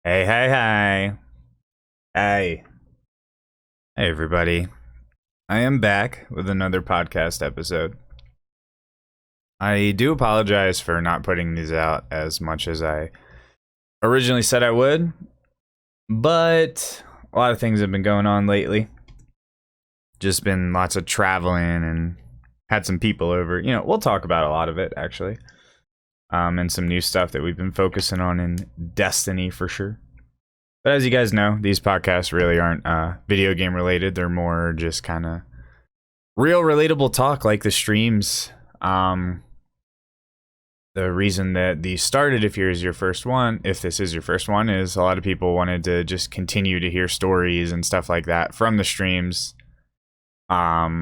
Hey, hey, hey. Hey. Hey, everybody. I am back with another podcast episode. I do apologize for not putting these out as much as I originally said I would, but a lot of things have been going on lately. Just been lots of traveling and had some people over. We'll talk about a lot of it, actually. And some new stuff that we've been focusing on in Destiny for sure. But as you guys know, these podcasts really aren't video game related. They're more just kind of real relatable talk like the streams. The reason that these started, if this is your first one, is a lot of people wanted to just continue to hear stories and stuff like that from the streams, outside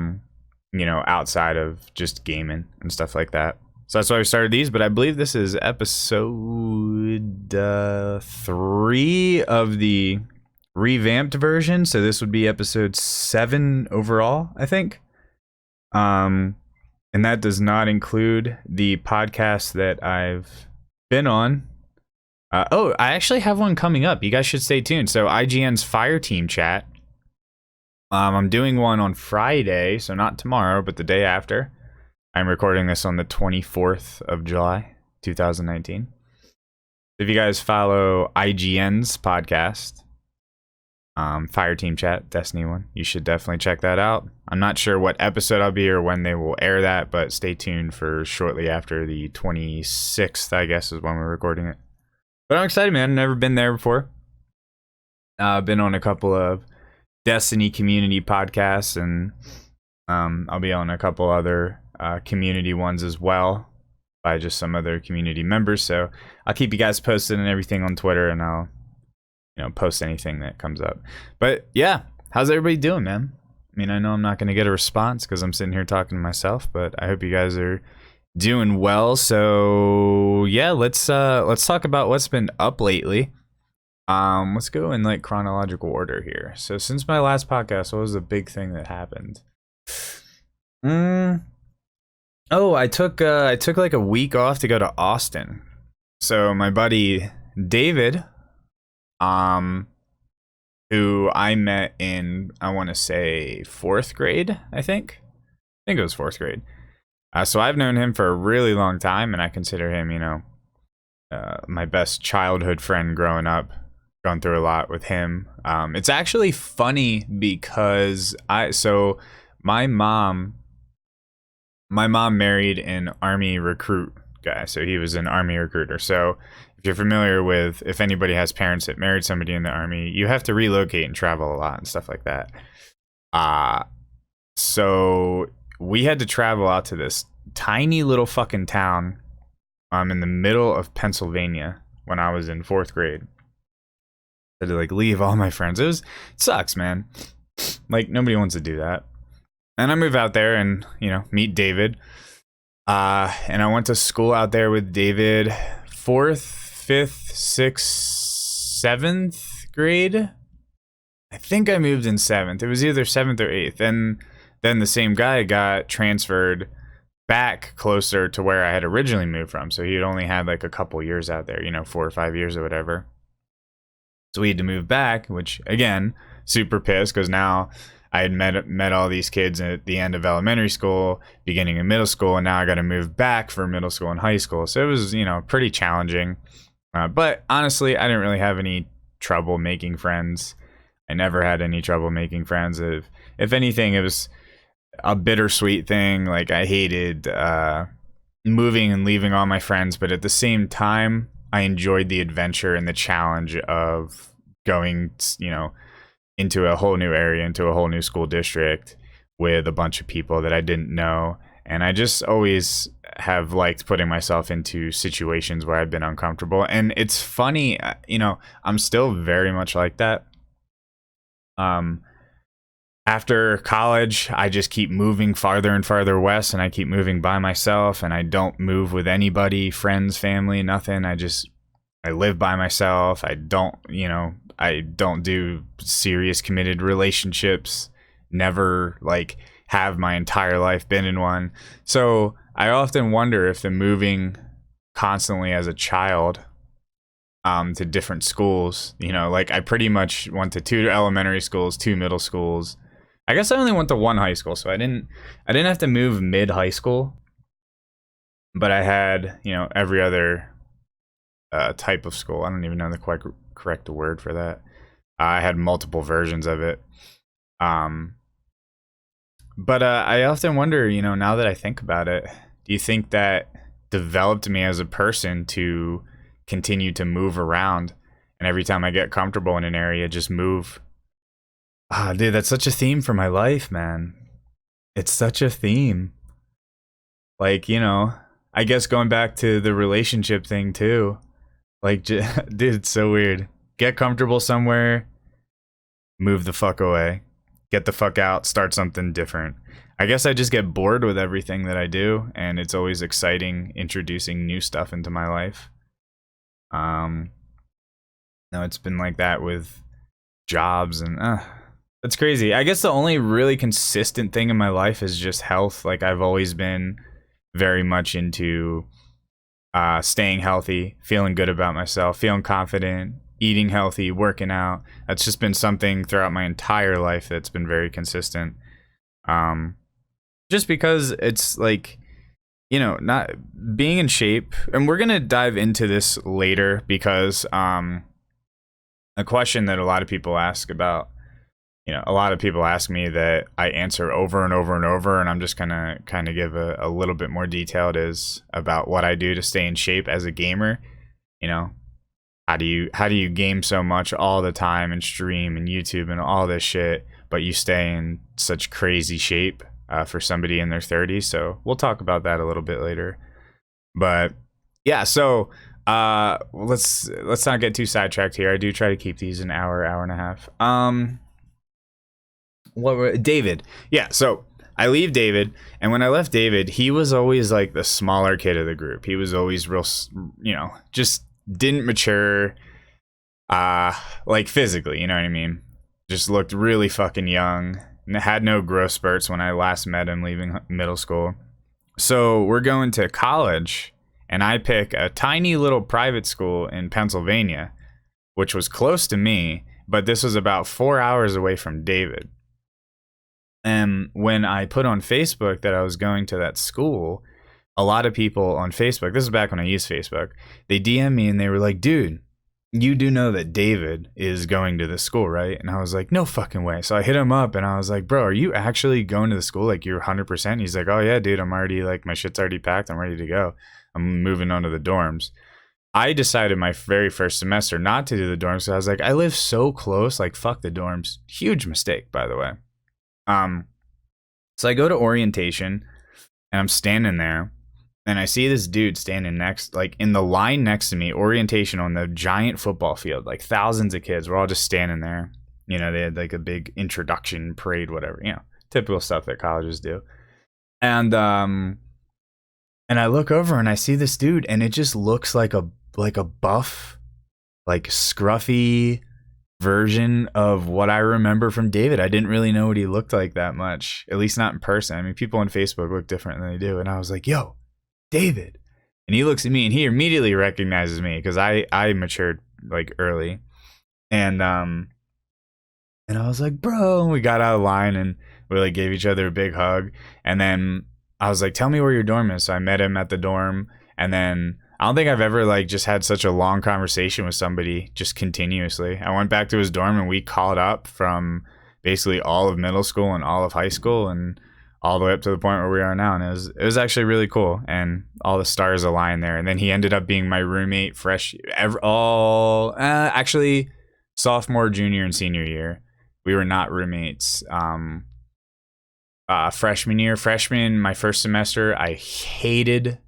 of just gaming and stuff like that. So that's why we started these, but I believe this is episode 3 of the revamped version. So this would be episode 7 overall, I think. And that does not include the podcast that I've been on. I actually have one coming up. You guys should stay tuned. So IGN's Fire Team Chat. I'm doing one on Friday, so not tomorrow, but the day after. I'm recording this on the 24th of July, 2019. If you guys follow IGN's podcast, Fire Team Chat, Destiny one, you should definitely check that out. I'm not sure what episode I'll be or when they will air that, but stay tuned for shortly after the 26th, I guess, is when we're recording it. But I'm excited, man. I've never been there before. I've been on a couple of Destiny community podcasts, and I'll be on a couple other community ones as well by just some other community members. So I'll keep you guys posted and everything on Twitter, and I'll post anything that comes up. But yeah, how's everybody doing, man? I mean, I know I'm not going to get a response because I'm sitting here talking to myself, but I hope you guys are doing well. So yeah, let's talk about what's been up lately. Let's go in like chronological order here. So since my last podcast, what was the big thing that happened? I took like a week off to go to Austin. So my buddy David, who I met in, I want to say 4th grade, I think it was 4th grade. So I've known him for a really long time, and I consider him, my best childhood friend growing up. Gone through a lot with him. It's actually funny because my mom married an Army recruit guy, so he was an Army recruiter. So if you're familiar with, if anybody has parents that married somebody in the Army, you have to relocate and travel a lot and stuff like that. So we had to travel out to this tiny little fucking town in the middle of Pennsylvania when I was in 4th grade. I had to like leave all my friends. It sucks, man. Like nobody wants to do that. And I move out there and, meet David. And I went to school out there with David 4th, 5th, 6th, 7th grade. I think I moved in 7th. It was either 7th or 8th. And then the same guy got transferred back closer to where I had originally moved from. So he had only had like a couple years out there, 4 or 5 years or whatever. So we had to move back, which again, super pissed because now I had met all these kids at the end of elementary school, beginning of middle school, and now I got to move back for middle school and high school. So it was, pretty challenging. But honestly, I didn't really have any trouble making friends. I never had any trouble making friends. If anything, it was a bittersweet thing. Like I hated moving and leaving all my friends, but at the same time, I enjoyed the adventure and the challenge of going, into a whole new area, into a whole new school district with a bunch of people that I didn't know. And I just always have liked putting myself into situations where I've been uncomfortable. And it's funny, I'm still very much like that. After college, I just keep moving farther and farther west, and I keep moving by myself, and I don't move with anybody, friends, family, nothing. I live by myself. I don't do serious committed relationships. Never like have my entire life been in one. So I often wonder if the moving constantly as a child to different schools. You know, like I pretty much went to 2 elementary schools, 2 middle schools. I guess I only went to 1 high school, so I didn't have to move mid high school, but I had, you know, every other type of school. I don't even know the quite correct word for that. I had multiple versions of it. But I often wonder, you know, now that I think about it, do you think that developed me as a person to continue to move around, and every time I get comfortable in an area, just move? Ah, dude, that's such a theme for my life, man. It's such a theme. Like, you know, I guess going back to the relationship thing too. Like, dude, it's so weird. Get comfortable somewhere, move the fuck away. Get the fuck out, start something different. I guess I just get bored with everything that I do, and it's always exciting introducing new stuff into my life. No, it's been like that with jobs, and that's crazy. I guess the only really consistent thing in my life is just health. Like, I've always been very much into staying healthy, feeling good about myself, feeling confident, eating healthy, working out. That's just been something throughout my entire life that's been very consistent. Just because it's like, you know, not being in shape, and we're gonna dive into this later because a question that a lot of people ask about, you know, a lot of people ask me that I answer over and over and over, and I'm just gonna kind of give a little bit more detailed is about what I do to stay in shape as a gamer. You know, how do you game so much all the time and stream and YouTube and all this shit, but you stay in such crazy shape for somebody in their 30s? So we'll talk about that a little bit later. But yeah, so let's not get too sidetracked here. I do try to keep these an hour and a half. David? Yeah, so I leave David, and when I left David, he was always like the smaller kid of the group. He was always real, you know, just didn't mature, like physically, you know what I mean? Just looked really fucking young. Had no growth spurts when I last met him leaving middle school. So we're going to college, and I pick a tiny little private school in Pennsylvania, which was close to me, but this was about 4 hours away from David. And when I put on Facebook that I was going to that school, a lot of people on Facebook, this is back when I used Facebook, they DM me and they were like, dude, you do know that David is going to this school, right? And I was like, no fucking way. So I hit him up and I was like, bro, are you actually going to the school? Like, you're 100%? He's like, oh yeah, dude, I'm already, like, my shit's already packed. I'm ready to go. I'm moving on to the dorms. I decided my very first semester not to do the dorms. So I was like, I live so close, like, fuck the dorms. Huge mistake, by the way. So I go to orientation and I'm standing there. And I see this dude standing next, like in the line next to me, orientation on the giant football field, like thousands of kids. We're all just standing there. You know, they had like a big introduction parade, whatever, you know, typical stuff that colleges do. And I look over and I see this dude, and it just looks like a buff, like scruffy version of what I remember from David. I didn't really know what he looked like that much, at least not in person. I mean, people on Facebook look different than they do. And I was like, yo, David. And he looks at me and he immediately recognizes me because I matured like early. And I was like, bro, and we got out of line and we like gave each other a big hug. And then I was like, tell me where your dorm is. So I met him at the dorm, and then I don't think I've ever like just had such a long conversation with somebody just continuously. I went back to his dorm and we called up from basically all of middle school and all of high school and all the way up to the point where we are now. And it was actually really cool, and all the stars aligned there. And then he ended up being my roommate actually sophomore, junior, and senior year. We were not roommates. Freshman year, my first semester, I hated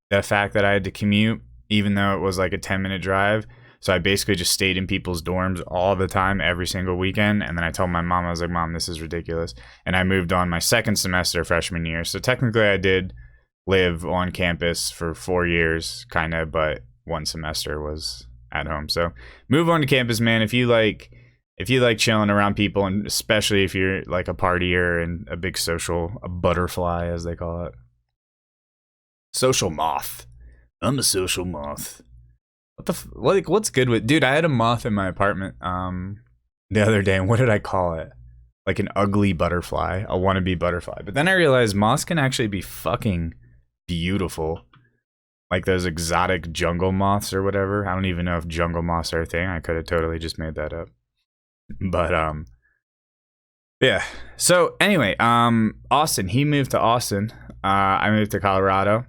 the fact that I had to commute, even though it was like a 10-minute drive. So I basically just stayed in people's dorms all the time, every single weekend. And then I told my mom, I was like, Mom, this is ridiculous. And I moved on my second semester freshman year. So technically I did live on campus for 4 years, kind of, but one semester was at home. So move on to campus, man. If you like chilling around people, and especially if you're like a partier and a big a butterfly, as they call it. Social moth. I'm a social moth. what's good with, dude, I had a moth in my apartment the other day, and what did I call it? Like an ugly butterfly, a wannabe butterfly. But then I realized moths can actually be fucking beautiful. Like those exotic jungle moths or whatever. I don't even know if jungle moths are a thing. I could have totally just made that up. But yeah. So anyway, Austin, he moved to Austin. I moved to Colorado.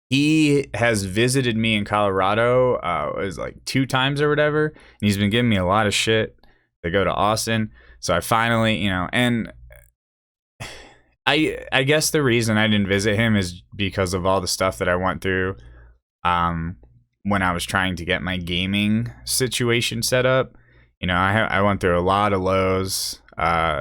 He has visited me in Colorado, it was like 2 times or whatever, and he's been giving me a lot of shit to go to Austin. So I finally, and I guess the reason I didn't visit him is because of all the stuff that I went through when I was trying to get my gaming situation set up. I went through a lot of lows,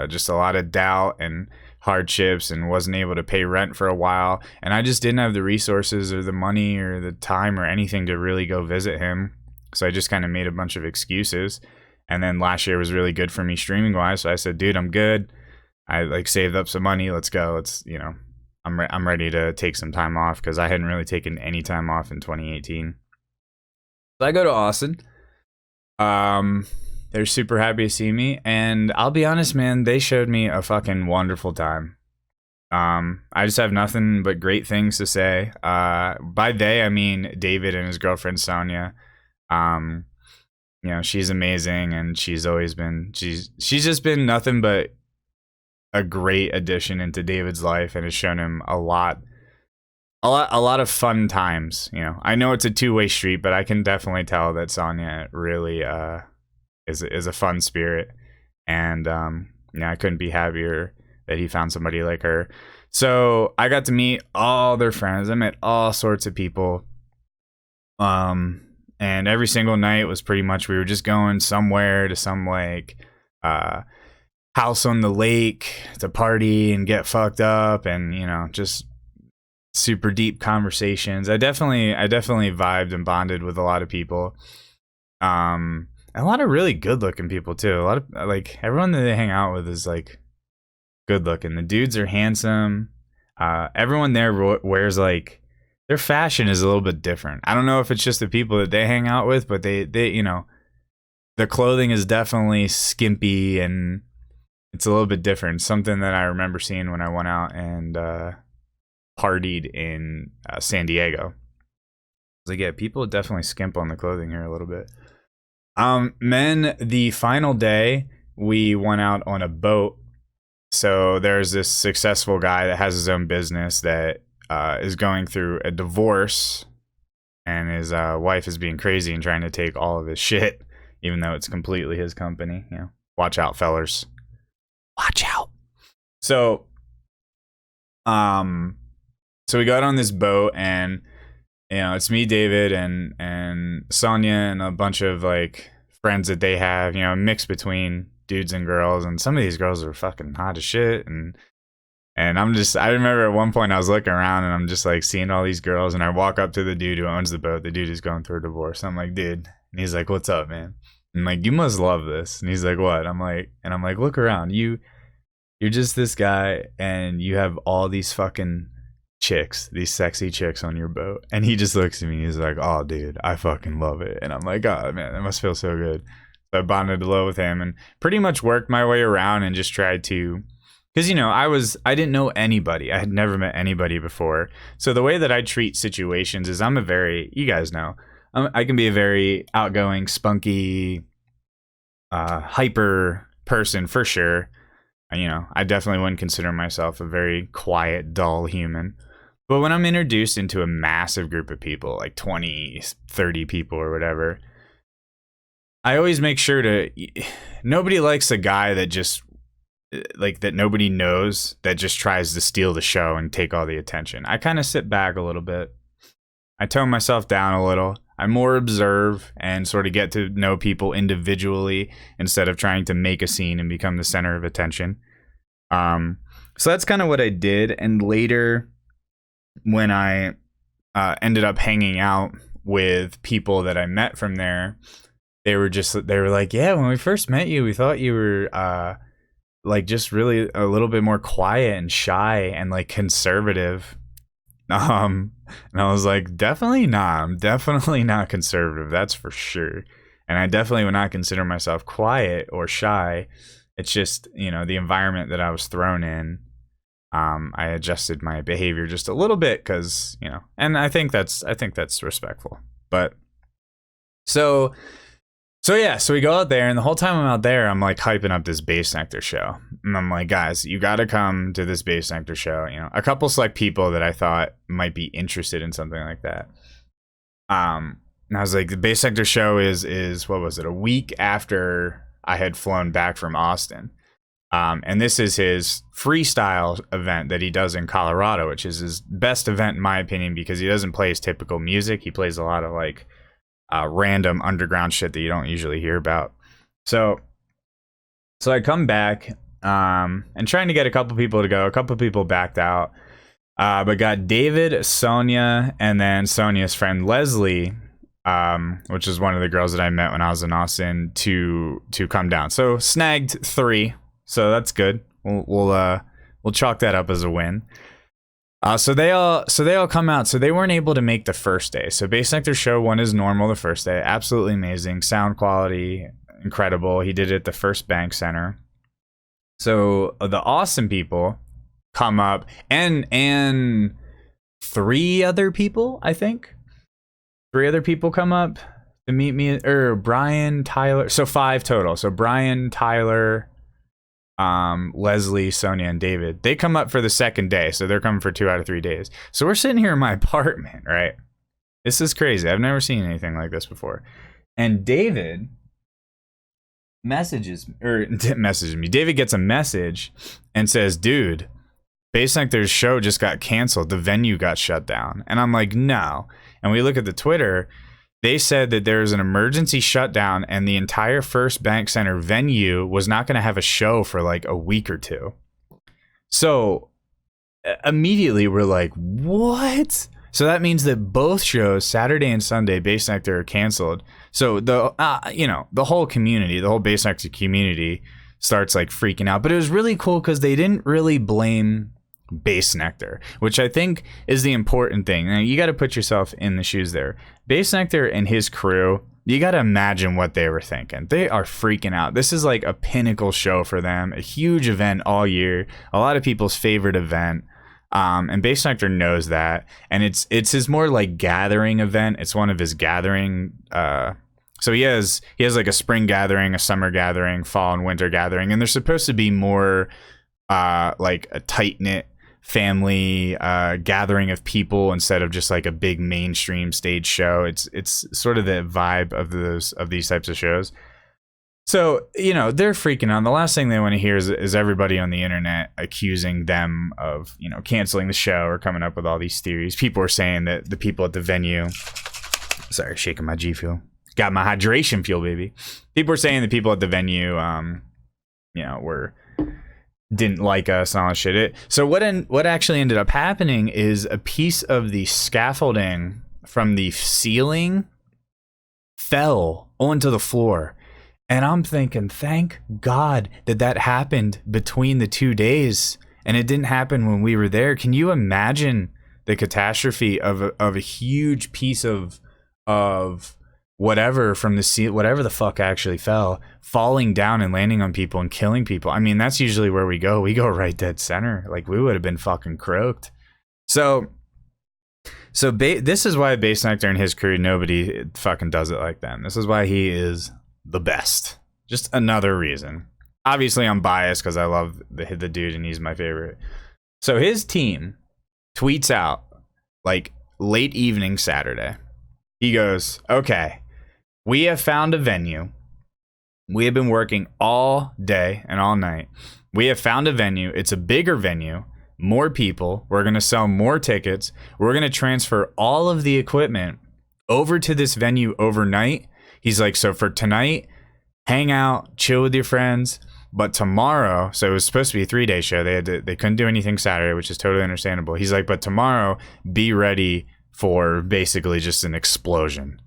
just a lot of doubt and hardships, and wasn't able to pay rent for a while, and I just didn't have the resources or the money or the time or anything to really go visit him. So I just kind of made a bunch of excuses. And then last year was really good for me streaming wise, so I said, dude, I'm good. I like saved up some money, let's go. I'm ready to take some time off, because I hadn't really taken any time off in 2018. So I go to Austin. They're super happy to see me, and I'll be honest, man, they showed me a fucking wonderful time. I just have nothing but great things to say. By they, I mean David and his girlfriend Sonia. She's amazing, and she's just been nothing but a great addition into David's life, and has shown him a lot of fun times. I know it's a two-way street, but I can definitely tell that Sonia really is a fun spirit, and I couldn't be happier that he found somebody like her. So I got to meet all their friends. I met all sorts of people, and every single night was pretty much, we were just going somewhere to some like house on the lake to party and get fucked up, and just super deep conversations. I definitely vibed and bonded with a lot of people. A lot of really good looking people too. A lot of like, everyone that they hang out with is like good looking. The dudes are handsome. Everyone there wears like, their fashion is a little bit different. I don't know if it's just the people that they hang out with, but they the clothing is definitely skimpy, and it's a little bit different. Something that I remember seeing when I went out and partied in San Diego. I was like, yeah, people definitely skimp on the clothing here a little bit. Then the final day, we went out on a boat. So there's this successful guy that has his own business that is going through a divorce, and his wife is being crazy and trying to take all of his shit, even though it's completely his company. Watch out, fellers. Watch out. So we got on this boat, and it's me, David, and Sonia, and a bunch of like friends that they have, mix between dudes and girls, and some of these girls are fucking hot as shit, and I remember at one point I was looking around, and I'm just like seeing all these girls, and I walk up to the dude who owns the boat. The dude is going through a divorce. I'm like, dude, and he's like, what's up, man? I'm like, you must love this. And he's like, what? I'm like, look around. You're just this guy, and you have all these fucking chicks, these sexy chicks on your boat. And he just looks at me, and he's like, oh, dude, I fucking love it. And I'm like, oh, man, that must feel so good. So I bonded a little with him, and pretty much worked my way around, and just tried to, because I didn't know anybody. I had never met anybody before. So the way that I treat situations is, I'm a very, you guys know, I can be a very outgoing, spunky, hyper person for sure. I definitely wouldn't consider myself a very quiet, dull human. But when I'm introduced into a massive group of people, like 20, 30 people or whatever, I always make sure to, nobody likes a guy that just, like, that nobody knows, that just tries to steal the show and take all the attention. I kind of sit back a little bit. I tone myself down a little. I more observe and sort of get to know people individually, instead of trying to make a scene and become the center of attention. So that's kind of what I did. And later, when I ended up hanging out with people that I met from there, they were like, yeah, when we first met you, we thought you were like just really a little bit more quiet and shy and like conservative. And I was like, definitely not. I'm definitely not conservative. That's for sure. And I definitely would not consider myself quiet or shy. It's just, the environment that I was thrown in. I adjusted my behavior just a little bit because, and I think that's respectful. But so we go out there, and the whole time I'm out there, I'm like hyping up this Bassnectar show. And I'm like, guys, you got to come to this Bassnectar show. A couple select people that I thought might be interested in something like that. And I was like, the Bassnectar show is what was it? A week after I had flown back from Austin. And this is his freestyle event that he does in Colorado, which is his best event in my opinion, because he doesn't play his typical music. He plays a lot of like random underground shit that you don't usually hear about. So I come back and trying to get a couple people to go. A couple people backed out, but got David, Sonia, and then Sonia's friend Leslie, which is one of the girls that I met when I was in Austin, to come down. So snagged 3. So that's good. We'll chalk that up as a win. So they all come out. So they weren't able to make the first day. So Bassnectar Show 1 is normal the first day. Absolutely amazing. Sound quality, incredible. He did it at the First Bank Center. So the awesome people come up, and 3 other people, I think. 3 other people come up to meet me, or Brian, Tyler. So 5 total. So Brian, Tyler, Leslie, Sonia, and David, they come up for the second day. So they're coming for 2 out of 3 days. So we're sitting here in my apartment, right? This is crazy. I've never seen anything like this before. And David messages me. David gets a message and says, dude, Bassnectar's show just got canceled. The venue got shut down. And I'm like, no. And we look at the Twitter. They said that there was an emergency shutdown and the entire First Bank Center venue was not going to have a show for like a week or 2. So immediately we're like, what? So that means that both shows, Saturday and Sunday, Bassnectar, are canceled. So the whole community, the whole Bassnectar community starts like freaking out. But it was really cool because they didn't really blame Bassnectar, which I think is the important thing. Now you got to put yourself in the shoes there. Bassnectar and his crew, you got to imagine what they were thinking. They are freaking out. This is like a pinnacle show for them, a huge event all year, a lot of people's favorite event. And Bassnectar knows that, and it's his more like gathering event. It's one of his gathering. So he has like a spring gathering, a summer gathering, fall and winter gathering, and they're supposed to be more like a tight knit family gathering of people instead of just like a big mainstream stage show. It's sort of the vibe of these types of shows. So, they're freaking out. The last thing they want to hear is everybody on the internet accusing them of, canceling the show or coming up with all these theories. People are saying that the people at the venue, sorry, shaking my G Fuel, got my hydration fuel, baby. People are saying the people at the venue, didn't like us and all that shit. So what actually ended up happening is a piece of the scaffolding from the ceiling fell onto the floor. And I'm thinking, thank God that happened between the 2 days and it didn't happen when we were there. Can you imagine the catastrophe of a huge piece of whatever from the sea, whatever the fuck actually fell, falling down and landing on people and killing people? I mean, that's usually where we go. We go right dead center. Like, we would have been fucking croaked. So this is why Bassnectar and his crew, nobody fucking does it like them. This is why he is the best. Just another reason. Obviously, I'm biased because I love the dude and he's my favorite. So his team tweets out like late evening Saturday. He goes, okay, we have found a venue. We have been working all day and all night. We have found a venue. It's a bigger venue, more people. We're going to sell more tickets. We're going to transfer all of the equipment over to this venue overnight. He's like, so for tonight, hang out, chill with your friends. But tomorrow, so it was supposed to be a 3-day show. They couldn't do anything Saturday, which is totally understandable. He's like, but tomorrow, be ready for basically just an explosion,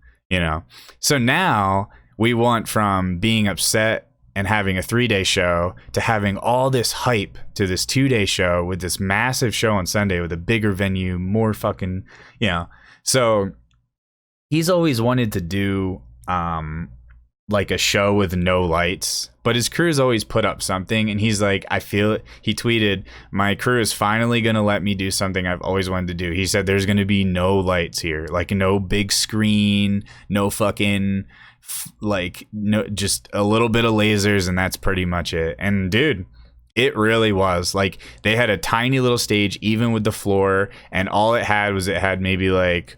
So now we went from being upset and having a 3-day show to having all this hype to this 2-day show with this massive show on Sunday with a bigger venue, more fucking, So he's always wanted to do like a show with no lights, but his crew's always put up something, and he's like, I feel it. He tweeted, my crew is finally gonna let me do something I've always wanted to do. He said there's gonna be no lights here, like no big screen, no fucking like no, just a little bit of lasers, and that's pretty much it. And dude, it really was like they had a tiny little stage even with the floor, and all it had maybe like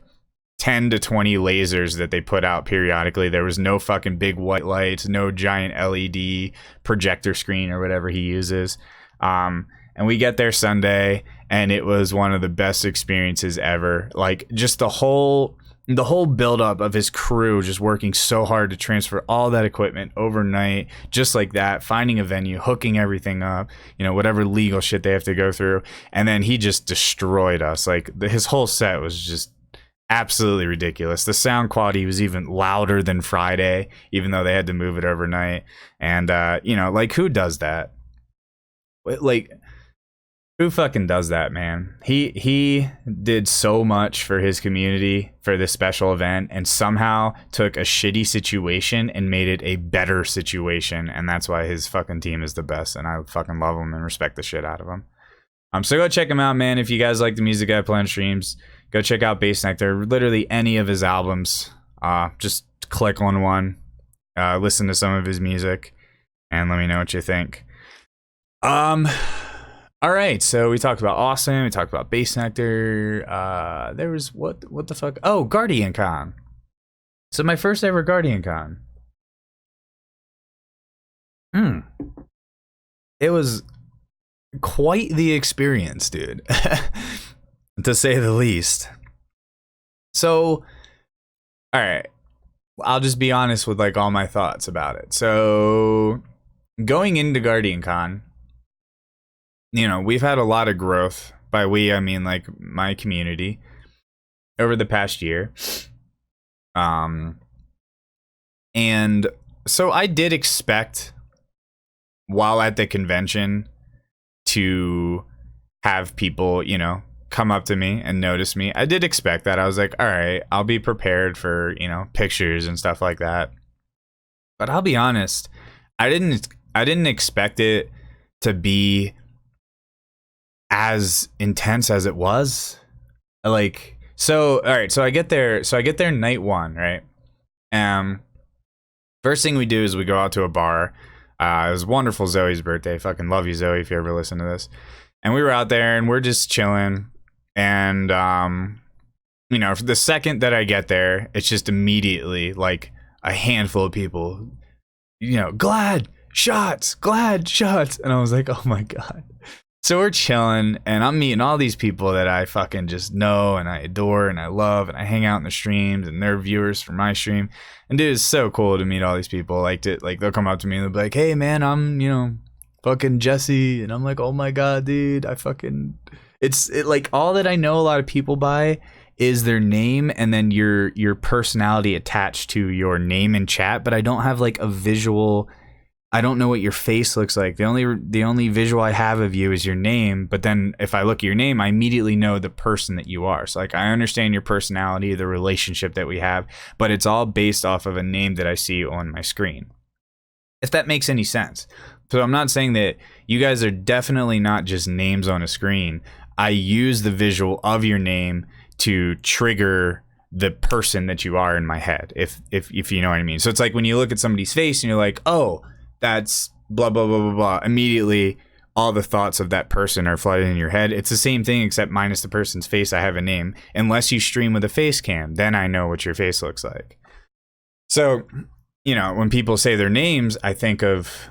10 to 20 lasers that they put out periodically. There was no fucking big white lights, no giant LED projector screen or whatever he uses. And we get there Sunday, and it was one of the best experiences ever. Like just the whole buildup of his crew just working so hard to transfer all that equipment overnight, just like that, finding a venue, hooking everything up, whatever legal shit they have to go through. And then he just destroyed us. Like his whole set was just absolutely ridiculous. The sound quality was even louder than Friday, even though they had to move it overnight. And like who does that? Like who fucking does that, man? He did so much for his community for this special event, and somehow took a shitty situation and made it a better situation. And that's why his fucking team is the best, and I fucking love him and respect the shit out of him. So go check him out, man. If you guys like the music I play on streams, go check out Bassnectar. Literally any of his albums. Just click on one, listen to some of his music, and let me know what you think. All right, so we talked about Austin. We talked about Bassnectar. There was what the fuck? Oh, Guardian Con. So my first ever Guardian Con. It was quite the experience, dude, to say the least. So, all right, I'll just be honest with like all my thoughts about it. So, going into Guardian Con, we've had a lot of growth. By we, I mean like my community over the past year. And so I did expect, while at the convention, to have people, come up to me and notice me. I did expect that. I was like, all right, I'll be prepared for, pictures and stuff like that. But I'll be honest, I didn't expect it to be as intense as it was. Like, so all right, so I get there night one, right? First thing we do is we go out to a bar. It was wonderful, Zoe's birthday. Fucking love you, Zoe, if you ever listen to this. And we were out there and we're just chilling. And for the second that I get there, it's just immediately like a handful of people, glad shots. And I was like, oh my God. So we're chilling, and I'm meeting all these people that I fucking just know and I adore and I love, and I hang out in the streams, and they're viewers for my stream. And dude, it's so cool to meet all these people. Like they'll come up to me and they'll be like, hey man, I'm fucking Jesse, and I'm like, oh my God, dude, it's like all that I know a lot of people by is their name and then your personality attached to your name in chat, but I don't have like a visual. I don't know what your face looks like. The only visual I have of you is your name. But then if I look at your name, I immediately know the person that you are. So like I understand your personality, the relationship that we have, but it's all based off of a name that I see on my screen. If that makes any sense. So I'm not saying that you guys are definitely not just names on a screen. I use the visual of your name to trigger the person that you are in my head, if you know what I mean. So it's like when you look at somebody's face and you're like, oh, that's blah, blah, blah, blah, blah. Immediately, all the thoughts of that person are flooded in your head. It's the same thing, except minus the person's face. I have a name. Unless you stream with a face cam, then I know what your face looks like. So, when people say their names, I think of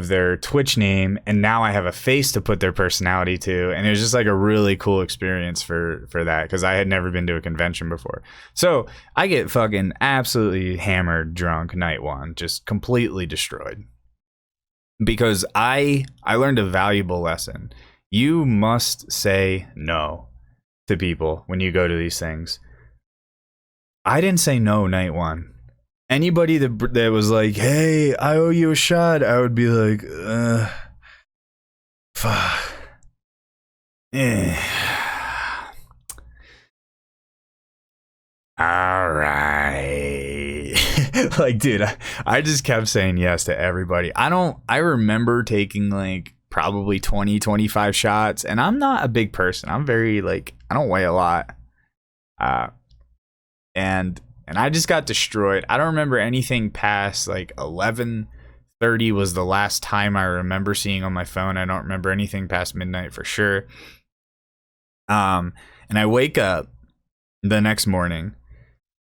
their Twitch name, and now I have a face to put their personality to. And it was just like a really cool experience for that, because I had never been to a convention before. So I get fucking absolutely hammered drunk night one, just completely destroyed. Because I learned a valuable lesson. You must say no to people when you go to these things. I didn't say no night one. anybody that was like, hey, I owe you a shot, I would be like, fuck. All right. Like, dude, I just kept saying yes to everybody. I remember taking like probably 20, 25 shots, and I'm not a big person. I'm very like, I don't weigh a lot. And I just got destroyed. I don't remember anything past like 11:30 was the last time I remember seeing on my phone. I don't remember anything past midnight for sure. And I wake up the next morning,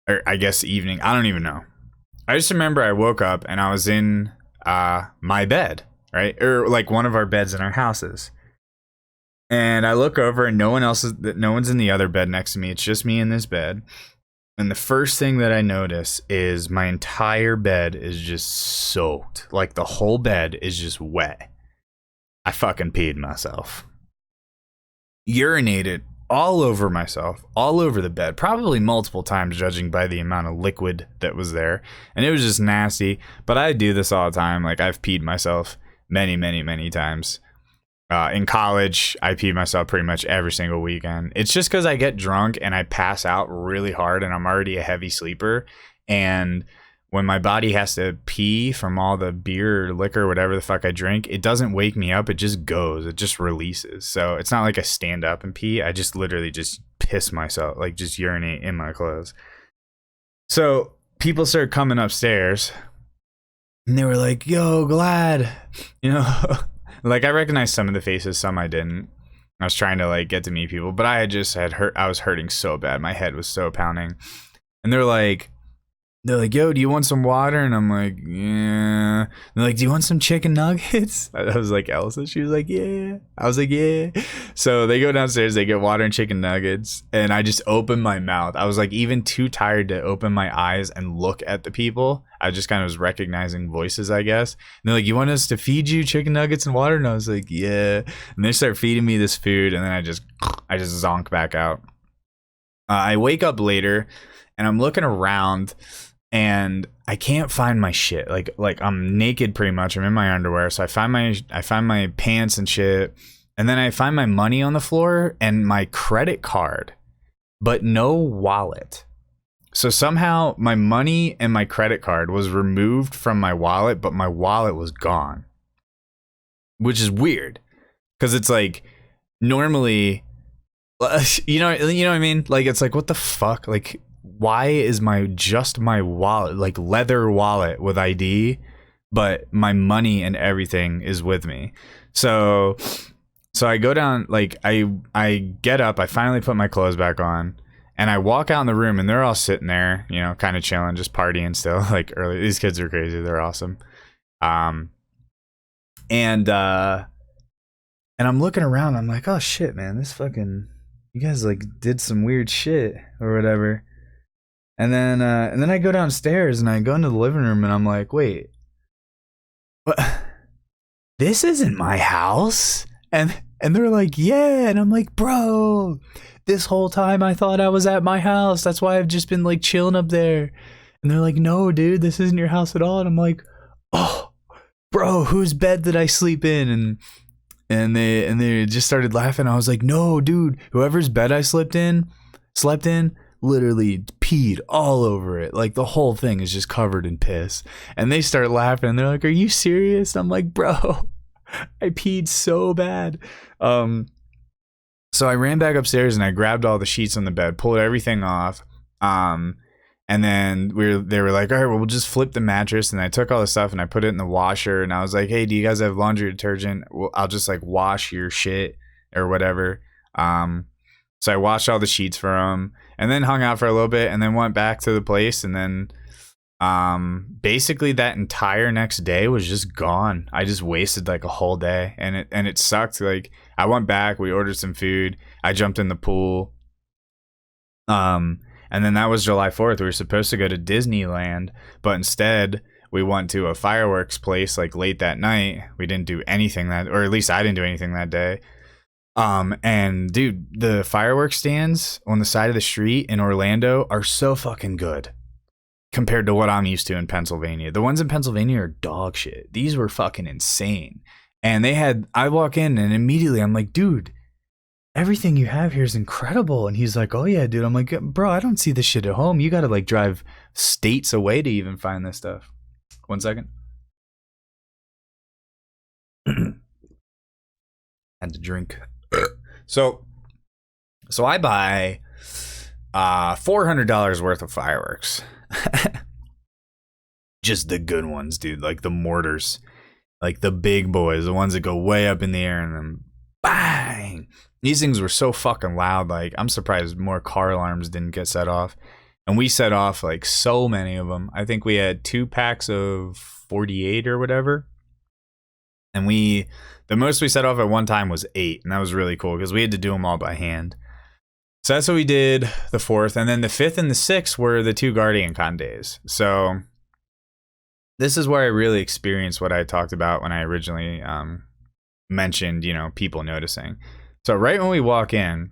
or I guess evening. I don't even know. I just remember I woke up and I was in my bed, right? Or like one of our beds in our houses. And I look over and no one's in the other bed next to me. It's just me in this bed. And the first thing that I notice is my entire bed is just soaked. Like the whole bed is just wet. I fucking peed myself. Urinated all over myself, all over the bed, probably multiple times, judging by the amount of liquid that was there. And it was just nasty. But I do this all the time. Like I've peed myself many, many, many times. In college, I peed myself pretty much every single weekend. It's just because I get drunk and I pass out really hard and I'm already a heavy sleeper. And when my body has to pee from all the beer or liquor, whatever the fuck I drink, it doesn't wake me up. It just goes. It just releases. So it's not like I stand up and pee. I just literally just piss myself, like just urinate in my clothes. So people started coming upstairs and they were like, yo, Glad, you know... Like I recognized some of the faces, some I didn't. I was trying to like get to meet people, but I was hurting so bad. My head was so pounding. And they're like, yo, do you want some water? And I'm like, yeah. They're like, do you want some chicken nuggets? I was like, Elsa. She was like, yeah. I was like, yeah. So they go downstairs, they get water and chicken nuggets. And I just opened my mouth. I was like even too tired to open my eyes and look at the people. I just kind of was recognizing voices, I guess. And they're like, you want us to feed you chicken nuggets and water? And I was like, yeah. And they start feeding me this food. And then I just zonk back out. I wake up later and I'm looking around and I can't find my shit. Like I'm naked pretty much. I'm in my underwear. So I find my pants and shit. And then I find my money on the floor and my credit card, but no wallet. So somehow my money and my credit card was removed from my wallet, but my wallet was gone. Which is weird. Because it's like normally, you know what I mean? Like it's like, what the fuck? Like, why is my wallet, like leather wallet with ID, but my money and everything is with me? So I go down, like I get up, I finally put my clothes back on, and I walk out in the room and they're all sitting there, you know, kind of chilling, just partying still. Like early, these kids are crazy, they're awesome. And I'm looking around, I'm like, oh shit, man, this fucking, you guys like did some weird shit or whatever. And then I go downstairs and I go into the living room and I'm like, wait, what? This isn't my house. And they're like, yeah. And I'm like, bro, this whole time I thought I was at my house. That's why I've just been like chilling up there. And they're like, no, dude, this isn't your house at all. And I'm like, oh, bro, whose bed did I sleep in? And they just started laughing. I was like, no, dude, whoever's bed I slept in, literally peed all over it. Like the whole thing is just covered in piss. And they start laughing. They're like, are you serious? I'm like, bro, I peed so bad. So I ran back upstairs and I grabbed all the sheets on the bed, pulled everything off. And then they were like, all right, well, we'll just flip the mattress. And I took all the stuff and I put it in the washer. And I was like, hey, do you guys have laundry detergent? Well, I'll just like wash your shit or whatever. So I washed all the sheets for them and then hung out for a little bit and then went back to the place. And then basically that entire next day was just gone. I just wasted like a whole day and it sucked. Like I went back, we ordered some food. I jumped in the pool. And then that was July 4th. We were supposed to go to Disneyland, but instead we went to a fireworks place like late that night. We didn't do anything or at least I didn't do anything that day. And dude, the fireworks stands on the side of the street in Orlando are so fucking good. compared to what I'm used to in Pennsylvania. The ones in Pennsylvania are dog shit. These were fucking insane. And I walk in and immediately I'm like, dude, everything you have here is incredible. And he's like, oh yeah, dude. I'm like, bro, I don't see this shit at home. You got to like drive states away to even find this stuff. 1 second. Had to drink. So I buy $400 worth of fireworks. Just the good ones, dude. Like the mortars, like the big boys, the ones that go way up in the air and then bang. These things were so fucking loud. Like, I'm surprised more car alarms didn't get set off. And we set off like so many of them. I think we had 2 packs of 48 or whatever. And the most we set off at one time was 8. And that was really cool because we had to do them all by hand. So that's what we did the 4th. And then the 5th and the 6th were the 2 Guardian Con days. So this is where I really experienced what I talked about when I originally mentioned, people noticing. So right when we walk in,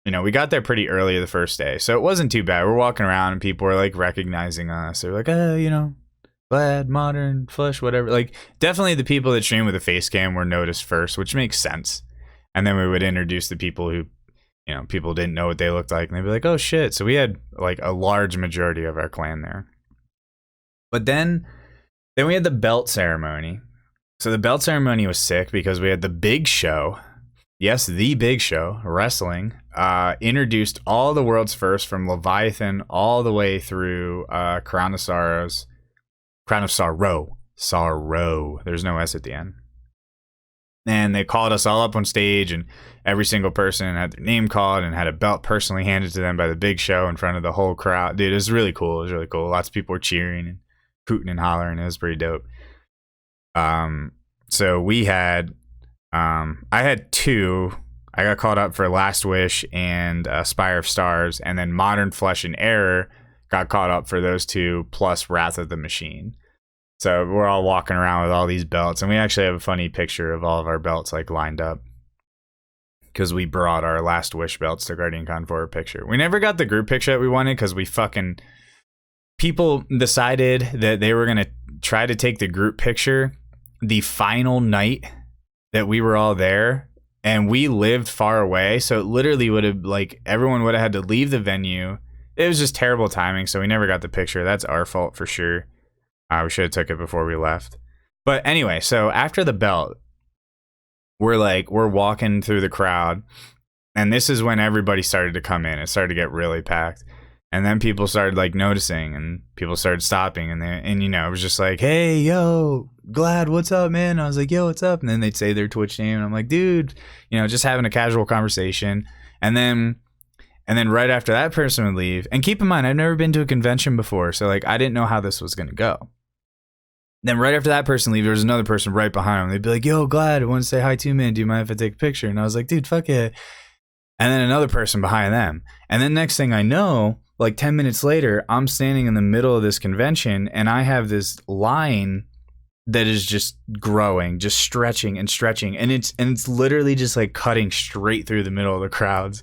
we got there pretty early the first day. So it wasn't too bad. We're walking around and people were like recognizing us. They're like, Vlad, Modern, Flush, whatever. Like, definitely the people that stream with a face cam were noticed first, which makes sense. And then we would introduce the people who, people didn't know what they looked like. And they'd be like, oh shit. So we had like a large majority of our clan there. But then we had the belt ceremony. So the belt ceremony was sick because we had the big show. Yes, the big show, wrestling, introduced all the world's first from Leviathan all the way through Crown of Sorrow. There's no S at the end. And they called us all up on stage, and every single person had their name called and had a belt personally handed to them by the big show in front of the whole crowd. Dude, it was really cool. Lots of people were cheering and hooting and hollering. It was pretty dope. So we had... I had 2. I got called up for Last Wish and Spire of Stars, and then Modern Flesh and Error got caught up for those 2, plus Wrath of the Machine. So we're all walking around with all these belts, and we actually have a funny picture of all of our belts like lined up because we brought our Last Wish belts to Guardian Con for a picture. We never got the group picture that we wanted because people decided that they were going to try to take the group picture the final night that we were all there, and we lived far away, so it literally would have, like, everyone would have had to leave the venue. It was just terrible timing, so we never got the picture. That's our fault for sure. We should have took it before we left. But anyway, so after the belt, we're walking through the crowd, and this is when everybody started to come in. It started to get really packed. And then people started like noticing, and people started stopping, and it was just like, hey, yo, Glad, what's up, man? I was like, yo, what's up? And then they'd say their Twitch name, and I'm like, dude, just having a casual conversation. And then right after that person would leave, and keep in mind, I've never been to a convention before, so like I didn't know how this was gonna go. Then right after that person leave, there was another person right behind them. They'd be like, yo, Glad, I want to say hi to you, man. Do you mind if I take a picture? And I was like, dude, fuck it. And then another person behind them. And then next thing I know, like 10 minutes later, I'm standing in the middle of this convention, and I have this line that is just growing, just stretching and stretching, and it's literally just like cutting straight through the middle of the crowds.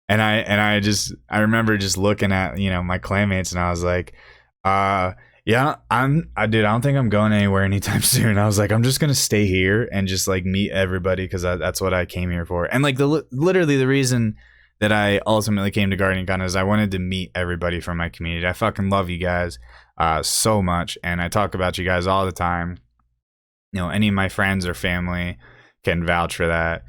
And I remember just looking at my clanmates, and I was like, yeah, I don't think I'm going anywhere anytime soon. I was like, I'm just gonna stay here and just like meet everybody because that's what I came here for. And like literally the reason that I ultimately came to Guardian Con is I wanted to meet everybody from my community. I fucking love you guys so much, and I talk about you guys all the time. Any of my friends or family can vouch for that.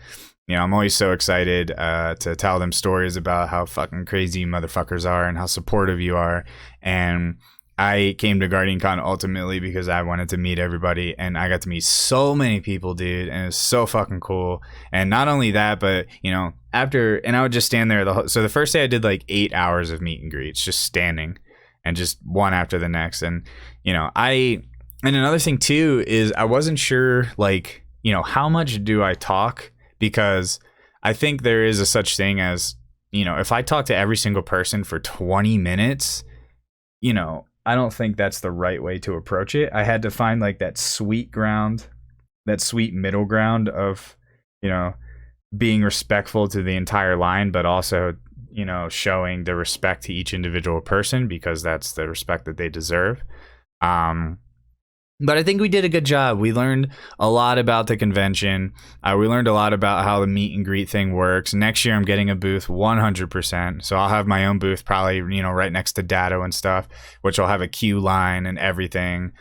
I'm always so excited to tell them stories about how fucking crazy you motherfuckers are and how supportive you are. And I came to Guardian Con ultimately because I wanted to meet everybody, and I got to meet so many people, dude, and it was so fucking cool. And not only that, but and I would just stand there so the first day I did like 8 hours of meet and greets, just standing, and just one after the next. And and another thing too is I wasn't sure like how much do I talk, because I think there is a such thing as if I talk to every single person for 20 minutes, I don't think that's the right way to approach it. I had to find like that sweet middle ground of, being respectful to the entire line, but also you know, showing the respect to each individual person, because that's the respect that they deserve. But I think we did a good job. We learned a lot about the convention. We learned a lot about how the meet and greet thing works. Next year, I'm getting a booth 100%. So I'll have my own booth, probably, you know, right next to Datto and stuff, which will have a queue line and everything.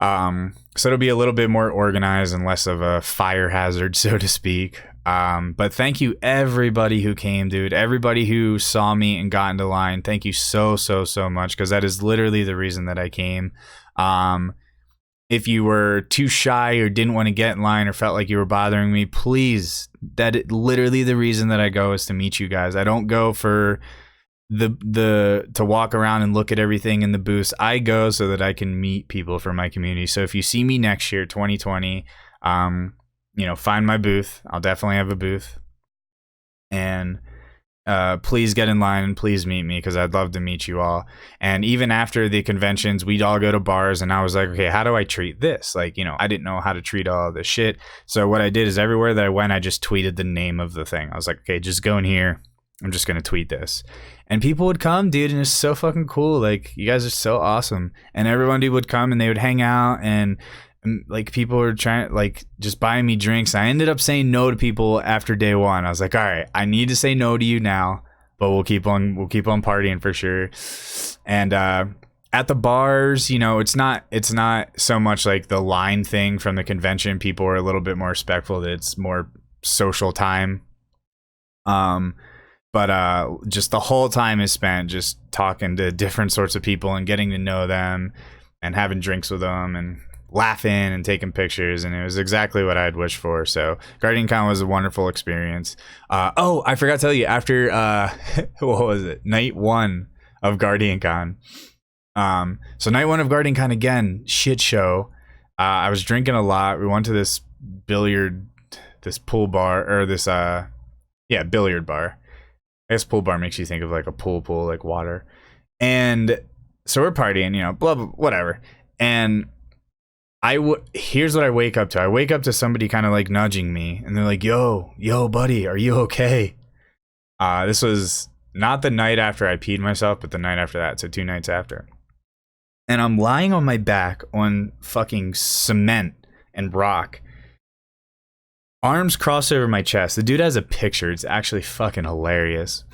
So it'll be a little bit more organized and less of a fire hazard, so to speak. But thank you everybody who came, dude. Everybody who saw me and got into line. Thank you so much, because that is literally the reason that I came. If you were too shy or didn't want to get in line or felt like you were bothering me, please, literally the reason that I go is to meet you guys. I don't go for to walk around and look at everything in the booths. I go so that I can meet people from my community. So if you see me next year, 2020, you know, find my booth. I'll definitely have a booth. And please get in line and please meet me, because I'd love to meet you all. And even after the conventions, we'd all go to bars, and I was like, okay, how do I treat this? Like, you know, I didn't know how to treat all of this shit. So what I did is everywhere that I went, I just tweeted the name of the thing. I was like, okay, just go in here. I'm just going to tweet this. And people would come, dude, and it's so fucking cool. Like, you guys are so awesome. And everybody would come and they would hang out, and like people were trying, like, just buying me drinks. I ended up saying no to people after day one. I was like, all right, I need to say no to you now, but we'll keep on partying for sure. And at the bars, you know, it's not so much like the line thing from the convention. People are a little bit more respectful that it's more social time. But just the whole time is spent just talking to different sorts of people and getting to know them and having drinks with them and laughing and taking pictures, and it was exactly what I'd wished for. So GuardianCon was a wonderful experience. Oh, I forgot to tell you, after what was it, night one of GuardianCon, so night one of GuardianCon, again, shit show. I was drinking a lot. We went to this pool bar, or this billiard bar. I guess pool bar makes you think of like a pool like water. And so we're partying, you know, blah blah, whatever. And here's what I wake up to. I wake up to somebody kind of like nudging me, and they're like, yo, buddy, are you okay? This was not the night after I peed myself, but the night after that, so 2 nights after. And I'm lying on my back on fucking cement and rock, arms crossed over my chest. The dude has a picture. It's actually fucking hilarious.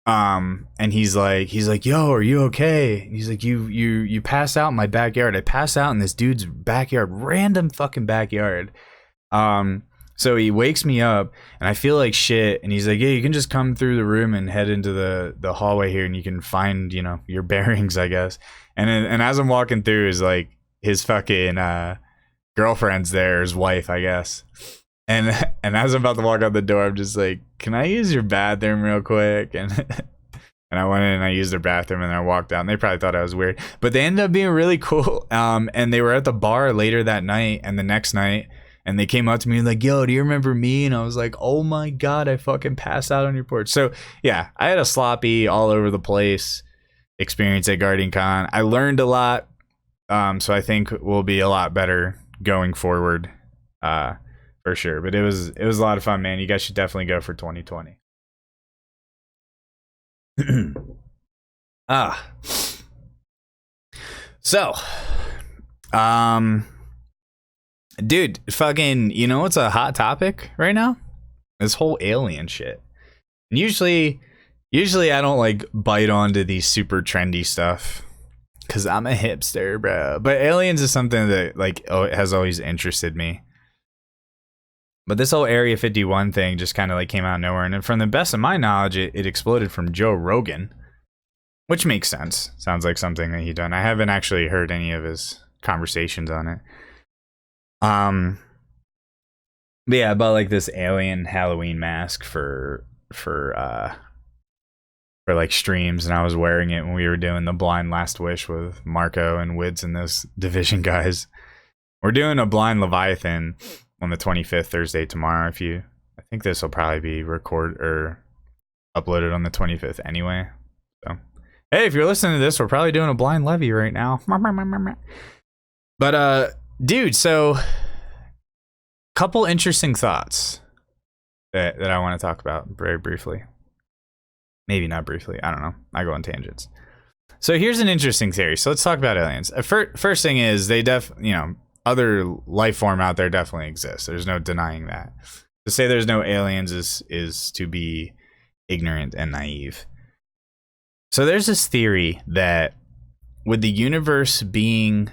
And he's like, yo, are you okay? And he's like, you passed out in my backyard. I passed out in this dude's backyard, random fucking backyard. So he wakes me up, and I feel like shit. And he's like, yeah, you can just come through the room and head into the hallway here, and you can find, you know, your bearings, I guess. And as I'm walking through, is like his fucking girlfriend's there, his wife, I guess. And as I'm about to walk out the door, I'm just like, can I use your bathroom real quick? And I went in and I used their bathroom, and then I walked out, and they probably thought I was weird, but they ended up being really cool. And they were at the bar later that night and the next night, and they came up to me and like, yo, do you remember me? And I was like, oh my God, I fucking passed out on your porch. So yeah, I had a sloppy, all over the place experience at GuardianCon. I learned a lot. So I think we'll be a lot better going forward. For sure. But it was a lot of fun, man. You guys should definitely go for 2020. So, dude, fucking, you know what's a hot topic right now? This whole alien shit. And usually I don't like bite onto these super trendy stuff, because I'm a hipster, bro. But aliens is something that like has always interested me. But this whole Area 51 thing just kind of like came out of nowhere. And from the best of my knowledge, it exploded from Joe Rogan, which makes sense. Sounds like something that he done. I haven't actually heard any of his conversations on it. But yeah, about like this alien Halloween mask for like streams, and I was wearing it when we were doing the Blind Last Wish with Marco and Wids and those Division guys. We're doing a Blind Leviathan on the 25th, Thursday, tomorrow. I think this will probably be recorded or uploaded on the 25th anyway. So, hey, if you're listening to this, we're probably doing a Blind Levy right now. But, dude, so couple interesting thoughts that I want to talk about very briefly. Maybe not briefly. I don't know. I go on tangents. So here's an interesting theory. So let's talk about aliens. First thing is they other life form out there definitely exists. There's no denying that. To say there's no aliens is to be ignorant and naive. So there's this theory that with the universe being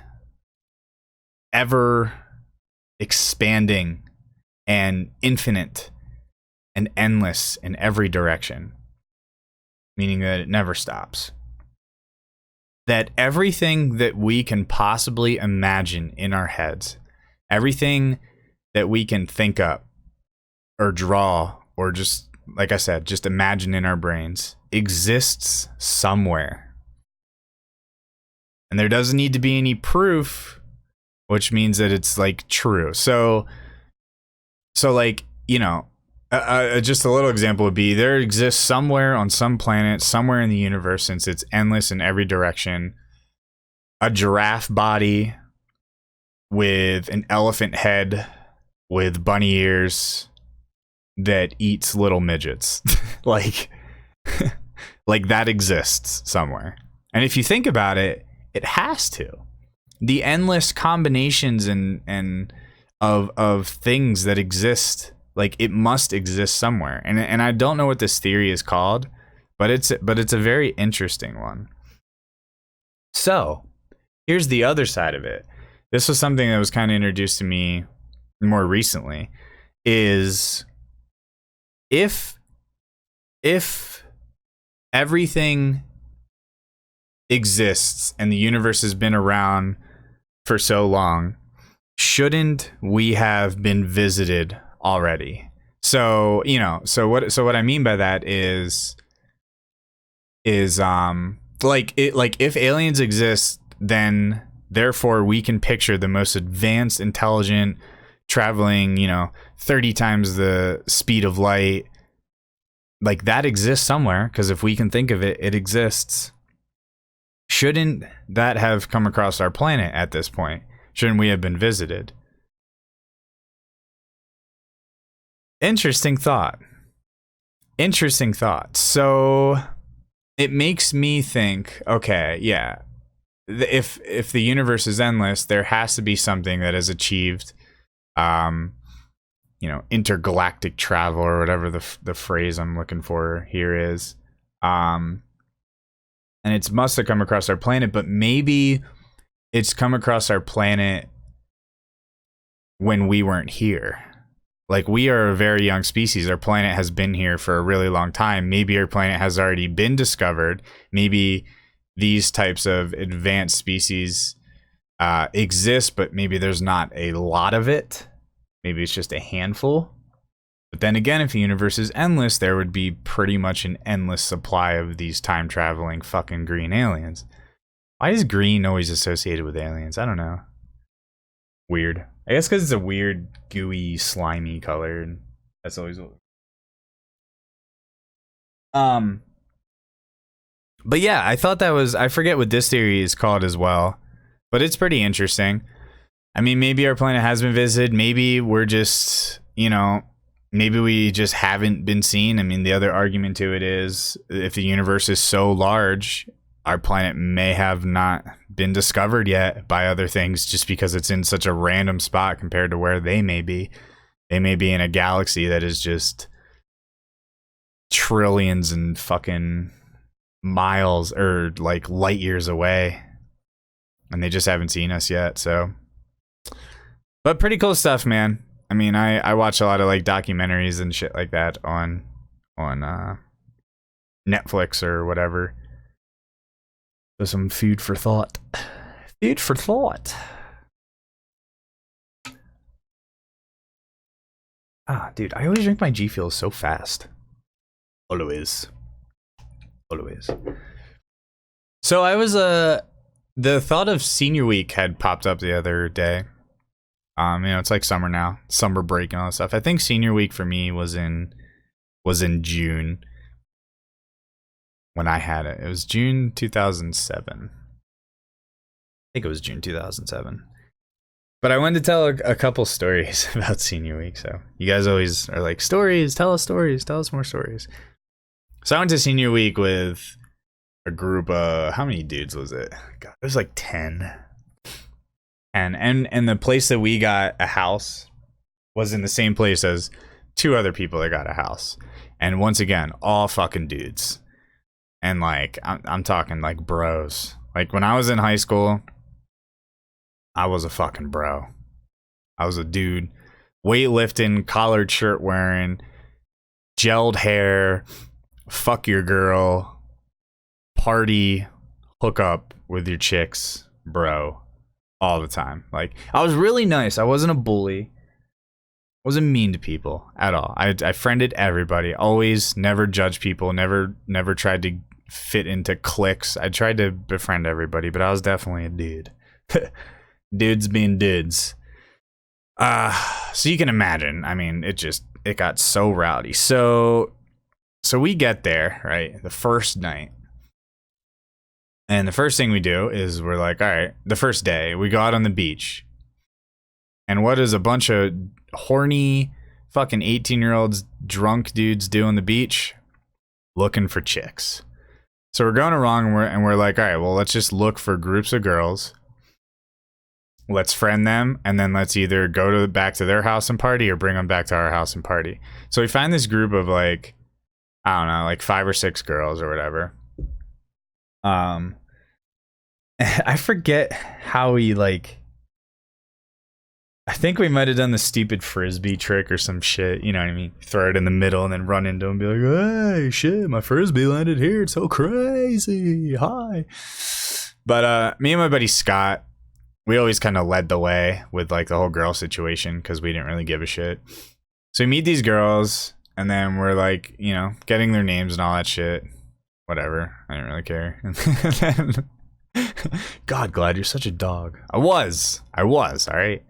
ever expanding and infinite and endless in every direction, meaning that it never stops, that everything that we can possibly imagine in our heads, everything that we can think up or draw or just, like I said, just imagine in our brains exists somewhere. And there doesn't need to be any proof, which means that it's like true. So like, just a little example would be there exists somewhere on some planet, somewhere in the universe, since it's endless in every direction, a giraffe body with an elephant head with bunny ears that eats little midgets. like that exists somewhere. And if you think about it, it has to. The endless combinations and of things that exist, like it must exist somewhere. And I don't know what this theory is called, but it's a very interesting one. So here's the other side of it. This was something that was kind of introduced to me more recently, is if everything exists and the universe has been around for so long, shouldn't we have been visited already? So what I mean by that is like if aliens exist, then therefore we can picture the most advanced, intelligent, traveling 30 times the speed of light, like that exists somewhere, because if we can think of it, it exists. Shouldn't that have come across our planet at this point? Shouldn't we have been visited? Interesting thought. So it makes me think, okay, yeah, if the universe is endless, there has to be something that has achieved intergalactic travel, or whatever the phrase I'm looking for here is. And it must have come across our planet, but maybe it's come across our planet when we weren't here. Like, we are a very young species. Our planet has been here for a really long time. Maybe our planet has already been discovered. Maybe these types of advanced species exist, but maybe there's not a lot of it. Maybe it's just a handful. But then again, if the universe is endless, there would be pretty much an endless supply of these time-traveling fucking green aliens. Why is green always associated with aliens? I don't know. Weird. I guess because it's a weird, gooey, slimy color, and that's always what... But yeah, I thought that was... I forget what this theory is called as well, but it's pretty interesting. I mean, maybe our planet has been visited. Maybe we're just, maybe we just haven't been seen. I mean, the other argument to it is, if the universe is so large, our planet may have not been discovered yet by other things, just because it's in such a random spot compared to where they may be. They may be in a galaxy that is just trillions and fucking miles, or like light years away, and they just haven't seen us yet. So, but pretty cool stuff, man. I mean, I watch a lot of like documentaries and shit like that on Netflix or whatever. So some food for thought. Food for thought. Ah, dude, I always drink my G Fuel so fast. Always. So I was the thought of senior week had popped up the other day. It's like summer now, summer break and all that stuff. I think senior week for me was in June when I had it. It was June 2007. I think it was June 2007. But I wanted to tell a couple stories about senior week. So you guys always are like, stories, tell us more stories. So I went to senior week with a group of, how many dudes was it? God, it was like 10. And the place that we got a house was in the same place as 2 other people that got a house. And once again, all fucking dudes. And like, I'm talking like bros. Like when I was in high school, I was a fucking bro. I was a dude, weightlifting, collared shirt wearing, gelled hair, fuck your girl, party, hook up with your chicks, bro, all the time. Like, I was really nice. I wasn't a bully. Wasn't mean to people at all. I friended everybody. Always, never judged people. Never tried to fit into cliques. I tried to befriend everybody, but I was definitely a dude. Dudes being dudes. So you can imagine. I mean, it got so rowdy. So we get there, right? The first night. And the first thing we do is we're like, all right, the first day, we go out on the beach. And what does a bunch of horny fucking 18-year-olds, drunk dudes do on the beach? Looking for chicks. So we're going along and we're like, all right, well, let's just look for groups of girls. Let's friend them, and then let's either go back to their house and party or bring them back to our house and party. So we find this group of like, I don't know, like 5 or 6 girls or whatever. I forget how we like. I think we might have done the stupid frisbee trick or some shit. You know what I mean? Throw it in the middle and then run into them and be like, hey, shit, my frisbee landed here. It's so crazy. Hi. But me and my buddy Scott, we always kind of led the way with like the whole girl situation because we didn't really give a shit. So we meet these girls and then we're like, you know, getting their names and all that shit. Whatever. I didn't really care. God, Glad, you're such a dog. I was. All right.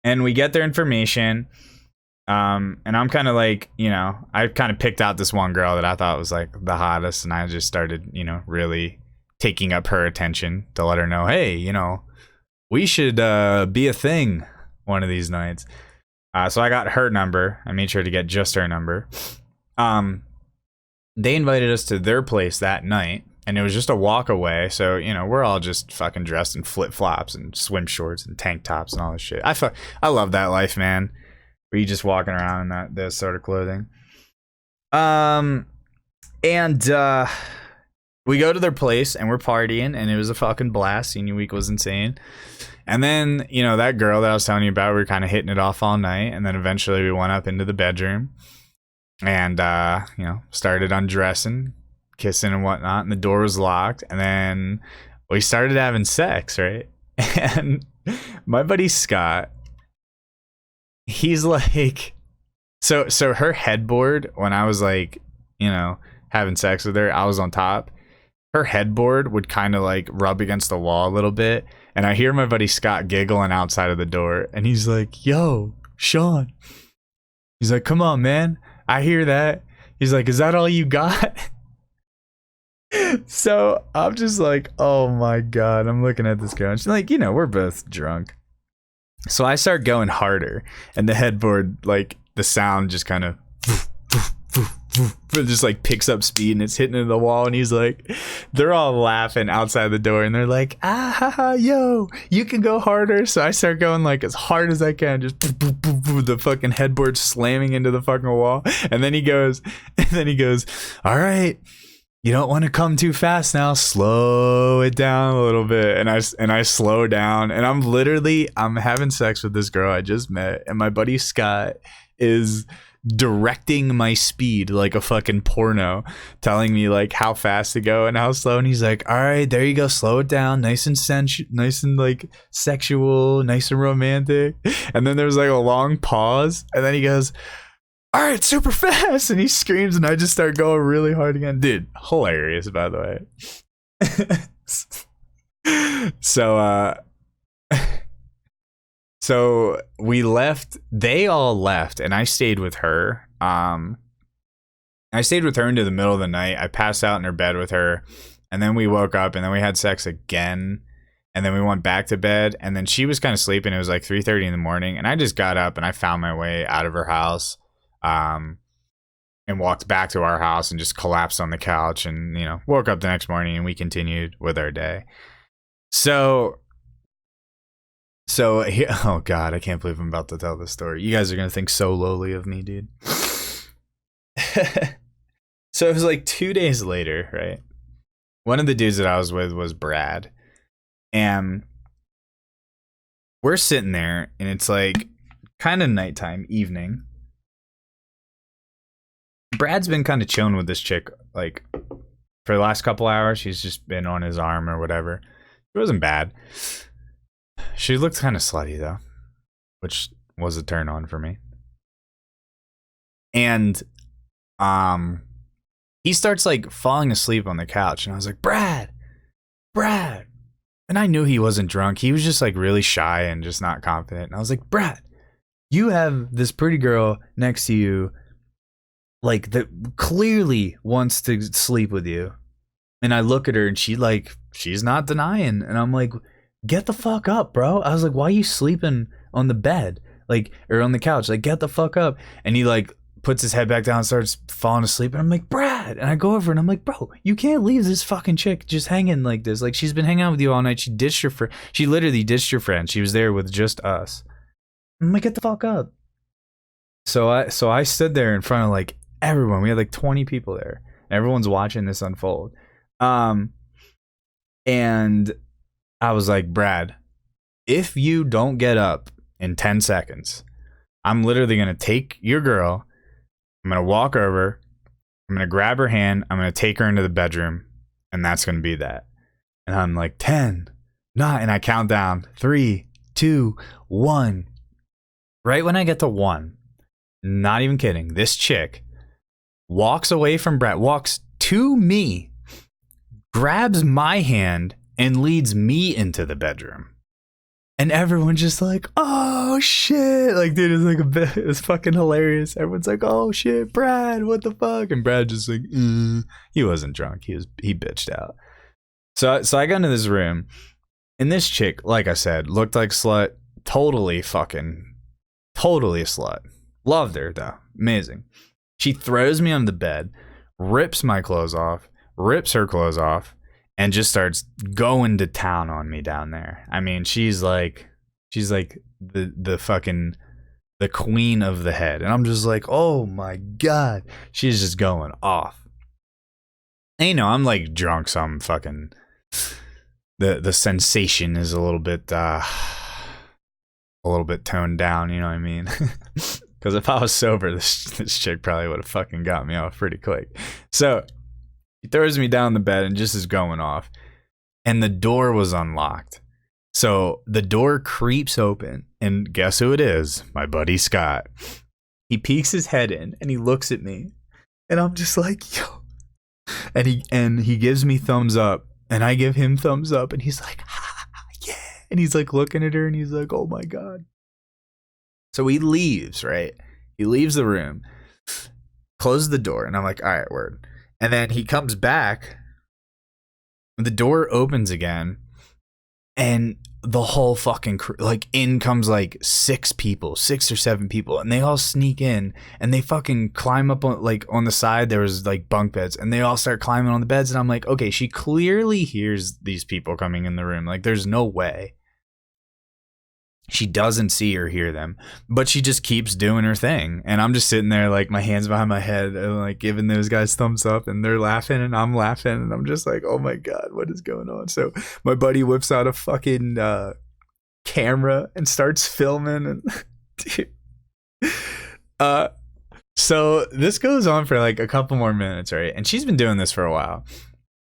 And we get their information. And I'm kind of like, you know, I kind of picked out this one girl that I thought was like the hottest. And I just started, you know, really taking up her attention to let her know, hey, you know, we should be a thing one of these nights. So I got her number. I made sure to get just her number. They invited us to their place that night. And it was just a walk away. So, you know, we're all just fucking dressed in flip-flops and swim shorts and tank tops and all this shit. I love that life, man. Where you just walking around in that sort of clothing. And we go to their place and we're partying and it was a fucking blast. Senior week was insane. And then, you know, that girl that I was telling you about, we were kind of hitting it off all night. And then eventually we went up into the bedroom and, you know, started undressing, kissing and whatnot, and the door was locked, and then we started having sex, right? And my buddy Scott, he's like, so her headboard, when I was like, you know, having sex with her, I was on top. Her headboard would kind of like rub against the wall a little bit, and I hear my buddy Scott giggling outside of the door, and he's like, yo, Sean. He's like, come on, man. I hear that. He's like, is that all you got? So I'm just like, oh my God, I'm looking at this girl. And she's like, you know, we're both drunk. So I start going harder and the headboard, like the sound just kind of just like picks up speed and it's hitting into the wall. And he's like, they're all laughing outside the door and they're like, yo, you can go harder. So I start going like as hard as I can, just the fucking headboard slamming into the fucking wall. And then he goes, all right, you don't want to come too fast now. Slow it down a little bit. And I slow down and I'm having sex with this girl I just met. And my buddy Scott is directing my speed like a fucking porno, telling me like how fast to go and how slow. And he's like, all right, there you go. Slow it down. Nice and like sexual, nice and romantic. And then there's like a long pause. And then he goes, all right, super fast. And he screams and I just start going really hard again. Dude, hilarious, by the way. So we left, they all left and I stayed with her. I stayed with her into the middle of the night. I passed out in her bed with her and then we woke up and then we had sex again. And then we went back to bed and then she was kind of sleeping. It was like 3:30 in the morning and I just got up and I found my way out of her house. and walked back to our house and just collapsed on the couch and, woke up the next morning and we continued with our day. So oh God, I can't believe I'm about to tell this story. You guys are going to think so lowly of me, dude. So it was like 2 days later, right? One of the dudes that I was with was Brad. And we're sitting there and it's like kind of nighttime, evening. Brad's been kind of chilling with this chick like for the last couple hours. She's just been on his arm or whatever. It wasn't bad. She looked kind of slutty though, which was a turn on for me. And he starts like falling asleep on the couch and I was like, Brad. And I knew he wasn't drunk. He was just like really shy and just not confident. And I was like, Brad, you have this pretty girl next to you like that clearly wants to sleep with you. And I look at her and she's not denying. And I'm like, get the fuck up, bro. I was like, why are you sleeping on the bed? Like, or on the couch? Like, get the fuck up. And he like puts his head back down and starts falling asleep. And I'm like, Brad. And I go over and I'm like, bro, you can't leave this fucking chick just hanging like this. Like, she's been hanging out with you all night. She literally ditched your friend. She was there with just us. I'm like, get the fuck up. So I stood there in front of like everyone. We had like 20 people there. Everyone's watching this unfold. And I was like, Brad, if you don't get up in 10 seconds, I'm literally going to take your girl. I'm going to walk over. I'm going to grab her hand. I'm going to take her into the bedroom. And that's going to be that. And I'm like, 10, 9. And I count down 3, 2, 1. Right when I get to 1, not even kidding, this chick walks away from Brad, walks to me, grabs my hand, and leads me into the bedroom. And everyone's just like, oh shit. Like, dude, it's like it's fucking hilarious. Everyone's like, oh shit, Brad, what the fuck? And Brad just like, he wasn't drunk. He bitched out. So I got into this room and this chick, like I said, looked like slut. Totally a slut. Loved her though. Amazing. She throws me on the bed, rips my clothes off, rips her clothes off, and just starts going to town on me down there. I mean, she's like the fucking the queen of the head. And I'm just like, oh my God. She's just going off. And I'm like drunk, so I'm fucking the sensation is a little bit toned down, you know what I mean? Because if I was sober, this chick probably would have fucking got me off pretty quick. So he throws me down the bed and just is going off. And the door was unlocked. So the door creeps open. And guess who it is? My buddy Scott. He peeks his head in and he looks at me. And I'm just like, yo. And he gives me thumbs up. And I give him thumbs up. And he's like, yeah. And he's like looking at her and he's like, oh my God. So he leaves, right? He leaves the room. Closes the door. And I'm like, all right, word. And then he comes back. The door opens again. And the whole fucking like in comes like 6 or 7 people, and they all sneak in and they fucking climb up on like on the side. There was like bunk beds, and they all start climbing on the beds. And I'm like, okay, she clearly hears these people coming in the room. Like, there's no way she doesn't see or hear them, but she just keeps doing her thing. And I'm just sitting there like my hands behind my head and like giving those guys thumbs up, and they're laughing and I'm laughing, and I'm just like, oh my God, what is going on? So my buddy whips out a fucking camera and starts filming, and dude. So this goes on for like a couple more minutes, right? And she's been doing this for a while.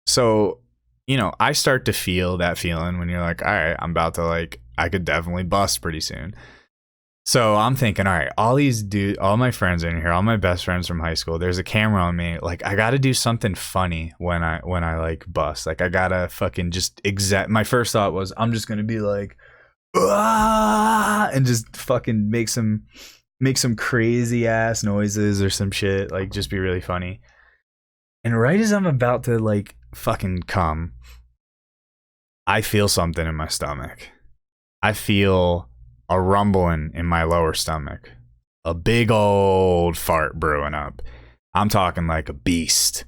So, I start to feel that feeling when you're like, all right, I'm about to like, I could definitely bust pretty soon. So I'm thinking, all right, all my friends are in here, all my best friends from high school. There's a camera on me. Like, I got to do something funny when I like bust. Like, I gotta fucking just my first thought was, I'm just gonna be like, ah, and just fucking make some crazy ass noises or some shit. Like, just be really funny. And right as I'm about to like fucking come, I feel something in my stomach. I feel a rumbling in my lower stomach. A big old fart brewing up. I'm talking like a beast.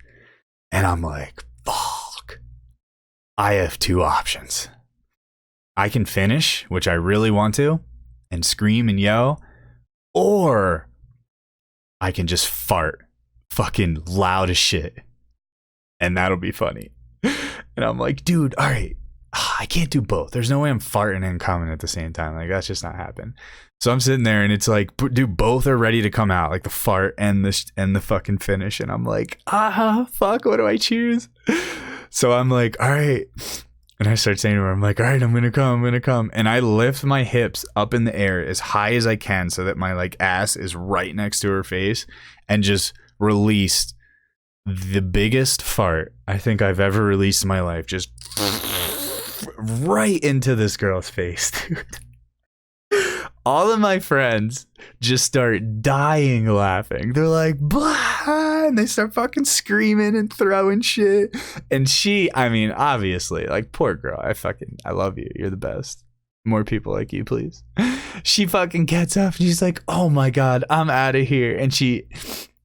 And I'm like, fuck. I have two options. I can finish, which I really want to, and scream and yell, or I can just fart fucking loud as shit. And that'll be funny. And I'm like, dude, all right, I can't do both. There's no way I'm farting and coming at the same time. Like, that's just not happening. So I'm sitting there and it's like, dude, both are ready to come out, like the fart and the fucking finish. And I'm like, fuck, what do I choose? So I'm like, all right. And I start saying to her, I'm like, all right, I'm gonna come. And I lift my hips up in the air as high as I can so that my like ass is right next to her face, and just released the biggest fart I think I've ever released in my life. Just right into this girl's face, dude. All of my friends just start dying laughing. They're like, blah, and they start fucking screaming and throwing shit. And she, I mean, obviously, like, poor girl, I love you. You're the best. More people like you, please. She fucking gets up and she's like, oh my God, I'm out of here. And she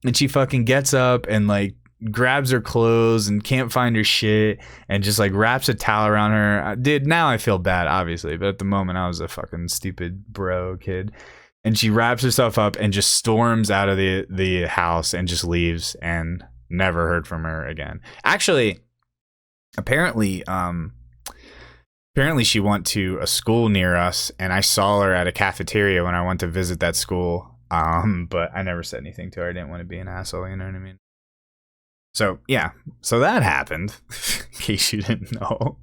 fucking gets up and like grabs her clothes and can't find her shit and just like wraps a towel around her. Dude, now I feel bad, obviously, but at the moment I was a fucking stupid bro kid. And she wraps herself up and just storms out of the house and just leaves, and never heard from her again. Actually, apparently she went to a school near us, and I saw her at a cafeteria when I went to visit that school. But I never said anything to her. I didn't want to be an asshole, you know what I mean? So yeah, so that happened, in case you didn't know.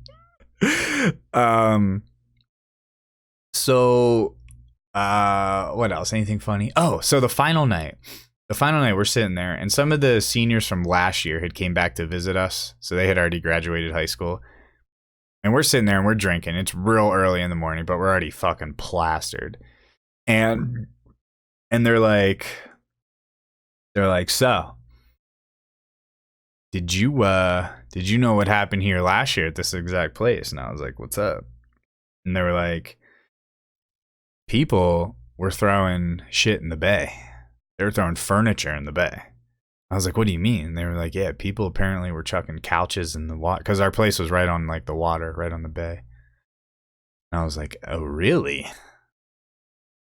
What else? Anything funny? Oh, so the final night we're sitting there, and some of the seniors from last year had came back to visit us, so they had already graduated high school. And we're sitting there and we're drinking. It's real early in the morning, but we're already fucking plastered. And they're like, so did you know what happened here last year at this exact place? And I was like, what's up? And they were like, people were throwing shit in the bay. They were throwing furniture in the bay. I was like, what do you mean? And they were like, yeah, people apparently were chucking couches in the water, because our place was right on like the water, right on the bay. And I was like, oh, really?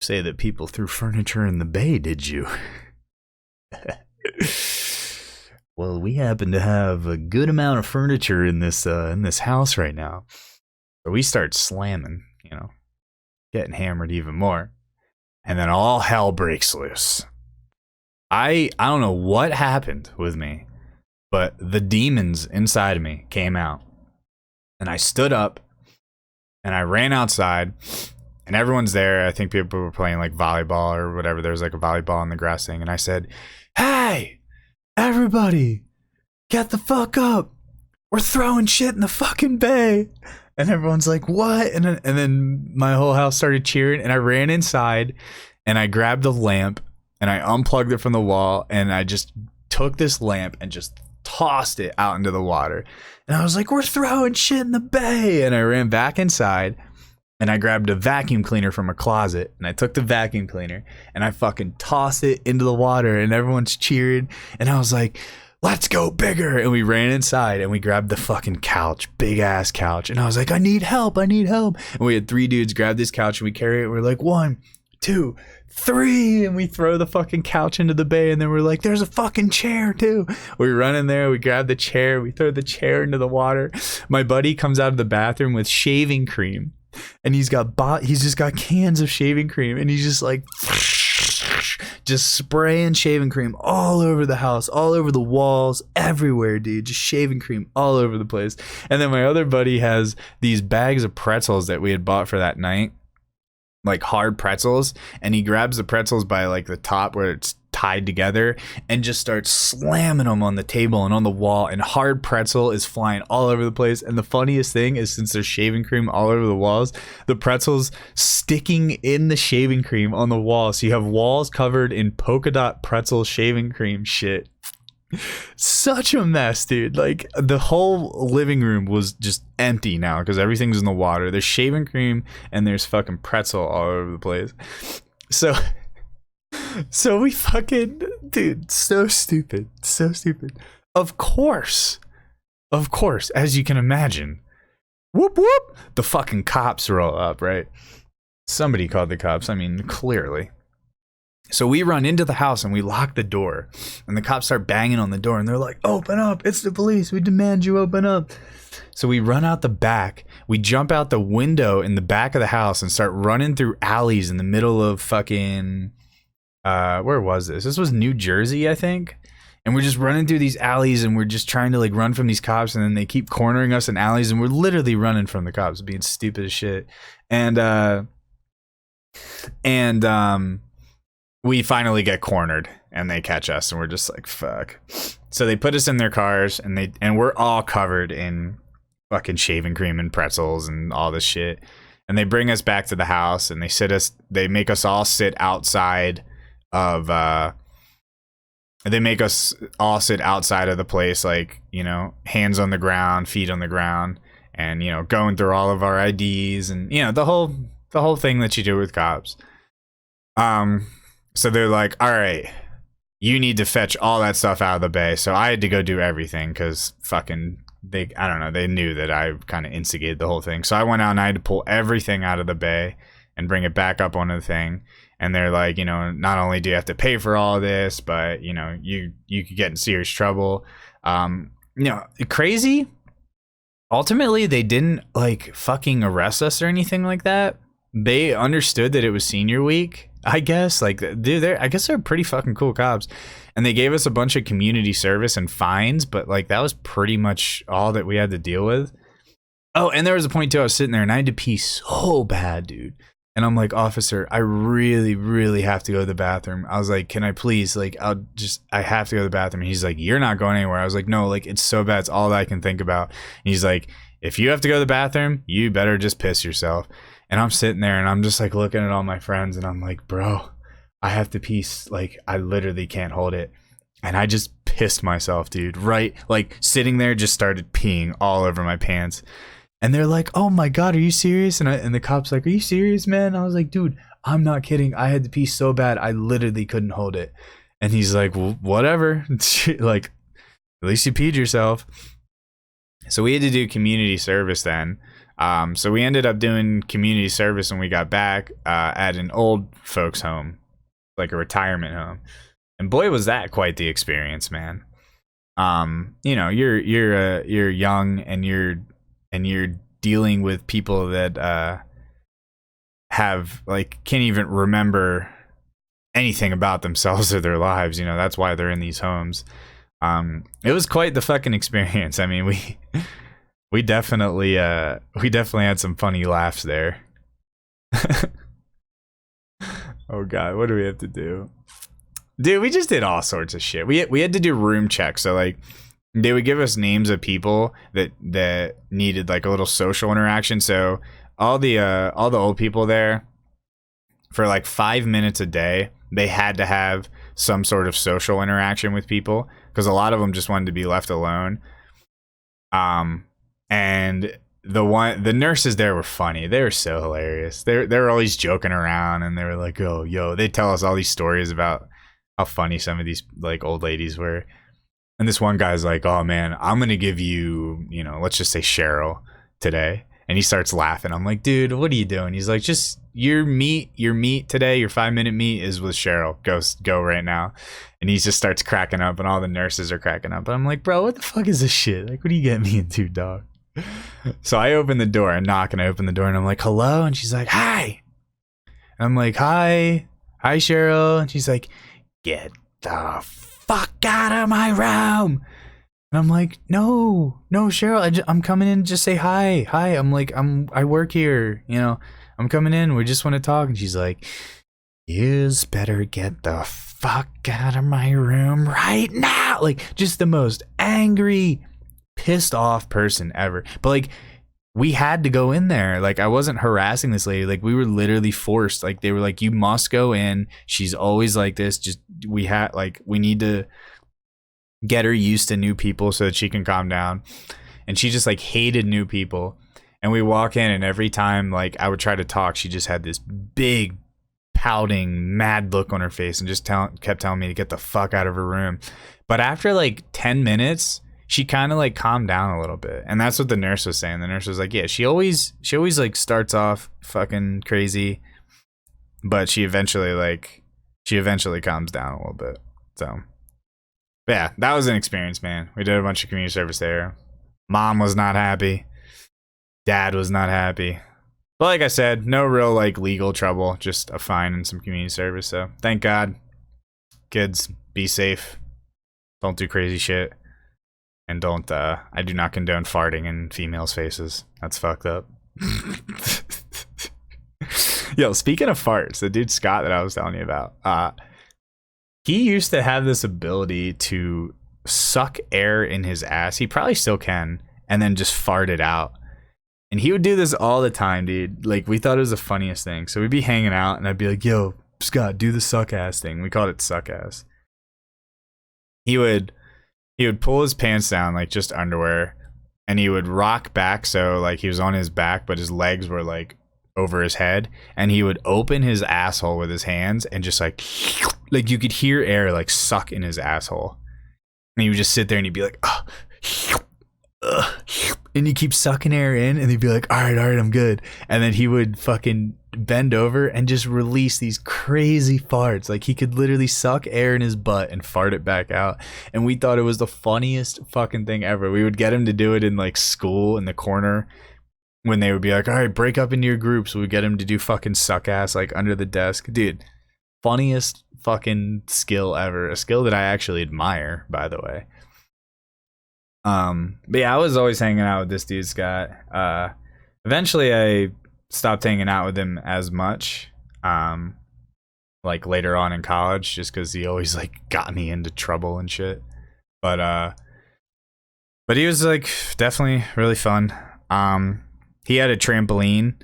Say that people threw furniture in the bay, did you? Well, we happen to have a good amount of furniture in this house right now. So we start slamming, getting hammered even more. And then all hell breaks loose. I don't know what happened with me, but the demons inside of me came out. And I stood up and I ran outside, and everyone's there. I think people were playing like volleyball or whatever. There was like a volleyball on the grass thing. And I said, hey, everybody, get the fuck up. We're throwing shit in the fucking bay. And everyone's like, what? And then my whole house started cheering, and I ran inside and I grabbed a lamp and I unplugged it from the wall, and I just took this lamp and just tossed it out into the water. And I was like, we're throwing shit in the bay. And I ran back inside and I grabbed a vacuum cleaner from a closet, and I took the vacuum cleaner and I fucking tossed it into the water, and everyone's cheering. And I was like, let's go bigger. And we ran inside and we grabbed the fucking couch, big ass couch. And I was like, I need help. And we had 3 dudes grab this couch and we carry it. We're like, 1, 2, 3. And we throw the fucking couch into the bay. And then we're like, there's a fucking chair too. We run in there. We grab the chair. We throw the chair into the water. My buddy comes out of the bathroom with shaving cream. And he's just got cans of shaving cream. And he's just like, just spraying shaving cream all over the house, all over the walls, everywhere, dude. Just shaving cream all over the place. And then my other buddy has these bags of pretzels that we had bought for that night, like hard pretzels, and he grabs the pretzels by like the top where it's tied together and just starts slamming them on the table and on the wall, and hard pretzel is flying all over the place. And the funniest thing is, since there's shaving cream all over the walls, the pretzels sticking in the shaving cream on the wall, so you have walls covered in polka dot pretzel shaving cream shit. Such a mess, dude. Like, the whole living room was just empty now because everything's in the water. There's shaving cream and there's fucking pretzel all over the place. So we fucking Dude, so stupid. So stupid. Of course, as you can imagine. Whoop, whoop. The fucking cops roll up, right? Somebody called the cops. I mean, clearly. So we run into the house and we lock the door. And the cops start banging on the door. And they're like, open up. It's the police. We demand you open up. So we run out the back. We jump out the window in the back of the house and start running through alleys in the middle of fucking... where was this? This was New Jersey, I think. And we're just running through these alleys and we're just trying to like run from these cops, and then they keep cornering us in alleys and we're literally running from the cops, being stupid as shit. And we finally get cornered and they catch us and we're just like, fuck. So they put us in their cars and we're all covered in fucking shaving cream and pretzels and all this shit. And they bring us back to the house and they make us all sit outside of they make us all sit outside of the place, like, you know, hands on the ground, feet on the ground, and, you know, going through all of our IDs and, you know, the whole thing that you do with cops. So they're like, all right, you need to fetch all that stuff out of the bay. So I had to go do everything because fucking I don't know, they knew that I kind of instigated the whole thing. So I went out and I had to pull everything out of the bay and bring it back up onto the thing. And they're like, you know, not only do you have to pay for all of this, but, you know, you could get in serious trouble. You know, crazy. Ultimately, they didn't like fucking arrest us or anything like that. They understood that it was senior week, I guess. Like, dude, I guess they're pretty fucking cool cops. And they gave us a bunch of community service and fines, but like that was pretty much all that we had to deal with. Oh, and there was a point too, I was sitting there and I had to pee so bad, dude. And I'm like, officer, I really, really have to go to the bathroom. I was like, can I please, like, I have to go to the bathroom. And he's like, you're not going anywhere. I was like, no, like, it's so bad. It's all that I can think about. And he's like, if you have to go to the bathroom, you better just piss yourself. And I'm sitting there and I'm just like looking at all my friends and I'm like, bro, I have to pee. Like, I literally can't hold it. And I just pissed myself, dude. Right? Like, sitting there, just started peeing all over my pants. And they're like, oh my God, are you serious? And the cop's like, are you serious, man? I was like, dude, I'm not kidding. I had to pee so bad. I literally couldn't hold it. And he's like, well, whatever. Like, at least you peed yourself. So we had to do community service then. So we ended up doing community service when we got back at an old folks home, like a retirement home. And boy, was that quite the experience, man. You know, you're young and you're dealing with people that have like can't even remember anything about themselves or their lives. You know, that's why they're in these homes. It was quite the fucking experience. I mean, we definitely had some funny laughs there. Oh God, what do we have to do? Dude, we just did all sorts of shit. We had to do room checks. So like they would give us names of people that needed like a little social interaction. So all the old people there, for like 5 minutes a day, they had to have some sort of social interaction with people because a lot of them just wanted to be left alone. And the nurses there were funny. They were so hilarious. They were always joking around and they were like, oh, yo, they tell us all these stories about how funny some of these like old ladies were. And this one guy's like, oh man, I'm going to give you, you know, let's just say Cheryl today. And he starts laughing. I'm like, dude, what are you doing? He's like, just your meet today, your 5-minute meet is with Cheryl. Go right now. And he just starts cracking up and all the nurses are cracking up. And I'm like, bro, what the fuck is this shit? Like, what do you get me into, dog? So I open the door and knock and I open the door and I'm like, hello? And she's like, hi. And I'm like, hi Cheryl. And she's like, get the fuck out of my room. And I'm like, no, Cheryl, I'm coming in to just say hi. I'm like, I work here, you know, I'm coming in. We just want to talk. And she's like, you better get the fuck out of my room right now. Like, just the most angry, pissed off person ever. But like, we had to go in there. Like, I wasn't harassing this lady. Like, we were literally forced. Like, they were like, you must go in. She's always like this. Just, we need to get her used to new people so that she can calm down. And she just like hated new people. And we walk in and every time like I would try to talk, she just had this big pouting, mad look on her face and just kept telling me to get the fuck out of her room. But after like 10 minutes, she kind of like calmed down a little bit. And that's what the nurse was saying. The nurse was like, yeah, she always like starts off fucking crazy, but she eventually calms down a little bit. So yeah, that was an experience, man. We did a bunch of community service there. Mom was not happy. Dad was not happy. But like I said, no real like legal trouble, just a fine and some community service. So thank God. Kids, be safe. Don't do crazy shit. And don't, I do not condone farting in females' faces. That's fucked up. Yo, speaking of farts, the dude Scott that I was telling you about, he used to have this ability to suck air in his ass. He probably still can, and then just fart it out. And he would do this all the time, dude. Like, we thought it was the funniest thing. So we'd be hanging out, and I'd be like, yo, Scott, do the suck ass thing. We called it suck ass. He would pull his pants down, like just underwear, and he would rock back. So like he was on his back, but his legs were like over his head, and he would open his asshole with his hands and just like you could hear air like suck in his asshole. And he would just sit there and he'd be like, and he keep sucking air in, and he'd be like, all right, I'm good. And then he would fucking bend over and just release these crazy farts. Like he could literally suck air in his butt and fart it back out. And we thought it was the funniest fucking thing ever. We would get him to do it in like school in the corner when they would be like, all right, break up into your groups. We would get him to do fucking suck ass like under the desk. Dude, funniest fucking skill ever. A skill that I actually admire, by the way. But yeah, I was always hanging out with this dude, Scott. Eventually I stopped hanging out with him as much, like later on in college, just because he always like got me into trouble and shit. But he was like definitely really fun. He had a trampoline,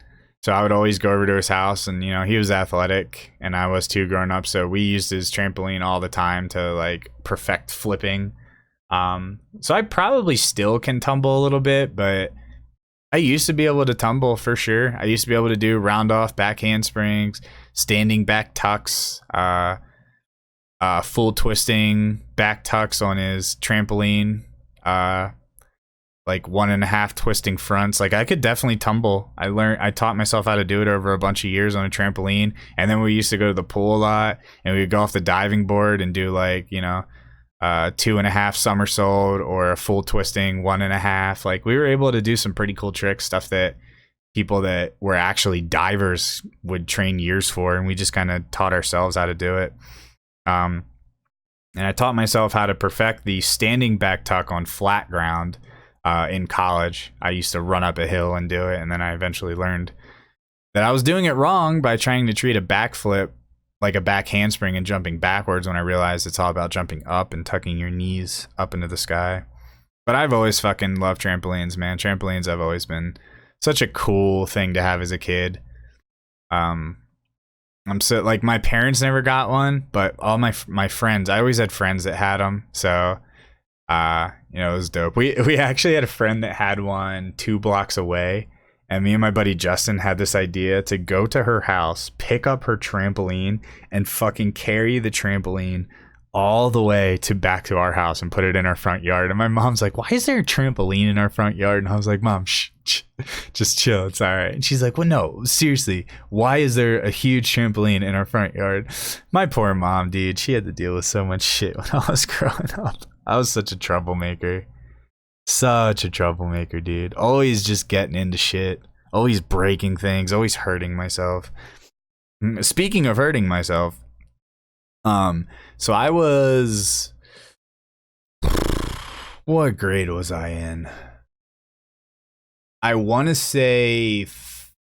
so I would always go over to his house, and you know, he was athletic and I was too growing up, so we used his trampoline all the time to like perfect flipping. So I probably still can tumble a little bit, but I used to be able to tumble for sure. I used to be able to do round off back handsprings, standing back tucks, full twisting back tucks on his trampoline, like 1.5 twisting fronts. Like I could definitely tumble. I taught myself how to do it over a bunch of years on a trampoline. And then we used to go to the pool a lot, and we would go off the diving board and do like, you know, 2.5 somersault or a full twisting 1.5. Like we were able to do some pretty cool tricks, stuff that people that were actually divers would train years for, and we just kind of taught ourselves how to do it. And I taught myself how to perfect the standing back tuck on flat ground in college. I used to run up a hill and do it, and then I eventually learned that I was doing it wrong by trying to treat a backflip like a back handspring and jumping backwards, when I realized it's all about jumping up and tucking your knees up into the sky. But I've always fucking loved trampolines, man. Trampolines have always been such a cool thing to have as a kid. I'm so like, my parents never got one, but all my friends, I always had friends that had them. So, you know, it was dope. We actually had a friend that had one 2 blocks away. And me and my buddy Justin had this idea to go to her house, pick up her trampoline, and fucking carry the trampoline all the way back to our house and put it in our front yard. And my mom's like, why is there a trampoline in our front yard? And I was like, Mom, shh, just chill. It's all right. And she's like, well, no, seriously, why is there a huge trampoline in our front yard? My poor mom, dude, she had to deal with so much shit when I was growing up. I was such a troublemaker. Such a troublemaker, dude. Always just getting into shit. Always breaking things. Always hurting myself. Speaking of hurting myself, so I was... What grade was I in? I want to say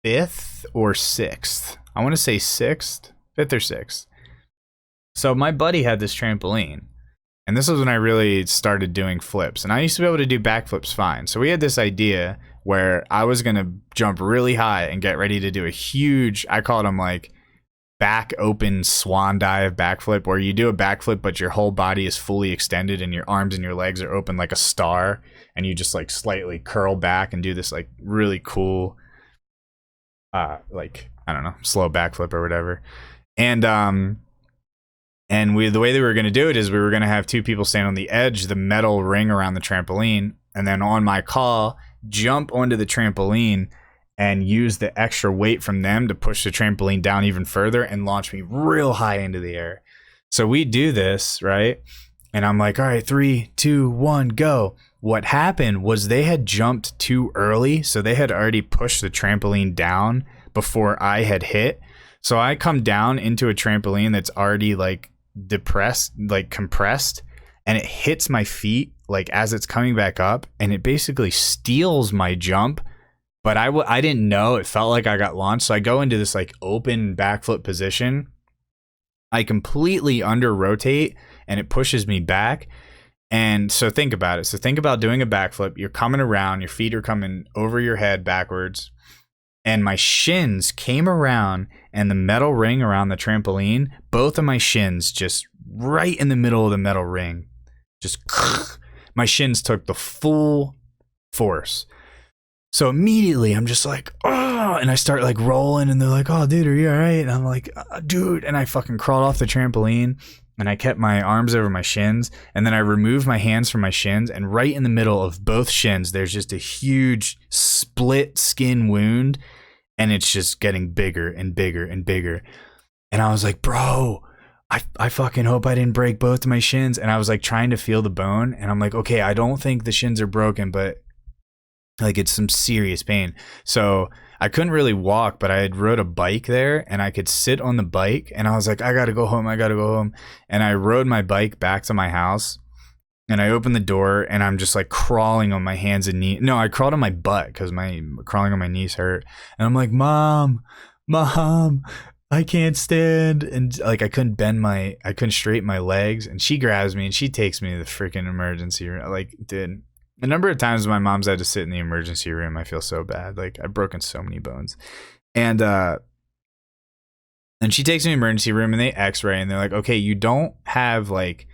5th or 6th. I want to say 6th. 5th or 6th. So my buddy had this trampoline. And this was when I really started doing flips. And I used to be able to do backflips fine. So we had this idea where I was going to jump really high and get ready to do a huge, I called them like back open swan dive backflip, where you do a backflip, but your whole body is fully extended and your arms and your legs are open like a star. And you just like slightly curl back and do this like really cool, like, I don't know, slow backflip or whatever. And the way that we were going to do it is we were going to have two people stand on the edge, the metal ring around the trampoline, and then on my call, jump onto the trampoline and use the extra weight from them to push the trampoline down even further and launch me real high into the air. So we do this, right? And I'm like, all right, 3, 2, 1, go. What happened was they had jumped too early, so they had already pushed the trampoline down before I had hit. So I come down into a trampoline that's already like depressed, like compressed, and it hits my feet like as it's coming back up, and it basically steals my jump. But I didn't know. It felt like I got launched. So I go into this like open backflip position. I completely under rotate and it pushes me back. And so think about it. So think about doing a backflip. You're coming around, your feet are coming over your head backwards. And my shins came around and the metal ring around the trampoline, both of my shins just right in the middle of the metal ring. Just my shins took the full force. So immediately I'm just like, oh, and I start like rolling and they're like, oh, dude, are you all right? And I'm like, dude. And I fucking crawled off the trampoline and I kept my arms over my shins. And then I removed my hands from my shins. And right in the middle of both shins, there's just a huge split skin wound. And it's just getting bigger and bigger and bigger. And I was like, bro, I fucking hope I didn't break both of my shins. And I was like trying to feel the bone. And I'm like, okay, I don't think the shins are broken, but like it's some serious pain. So I couldn't really walk, but I had rode a bike there and I could sit on the bike. And I was like, I got to go home. And I rode my bike back to my house. And I opened the door and I'm just like crawling on my hands and knees. No, I crawled on my butt because my crawling on my knees hurt. And I'm like, Mom, I can't stand. And like I couldn't straighten my legs. And she grabs me and she takes me to the freaking emergency room. Like, dude, the number of times my mom's had to sit in the emergency room, I feel so bad. Like I've broken so many bones. And she takes me to the emergency room and they x-ray and they're like, okay, you don't have like,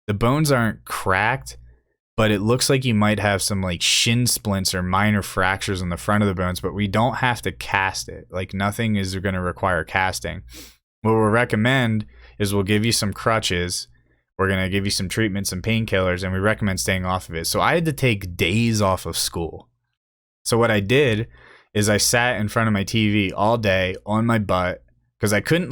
the bones aren't cracked, but it looks like you might have some like shin splints or minor fractures on the front of the bones, but we don't have to cast it. Like nothing is going to require casting. What we'll recommend is we'll give you some crutches. We're going to give you some treatments, some painkillers, and we recommend staying off of it. So I had to take days off of school. So what I did is I sat in front of my TV all day on my butt, because I couldn't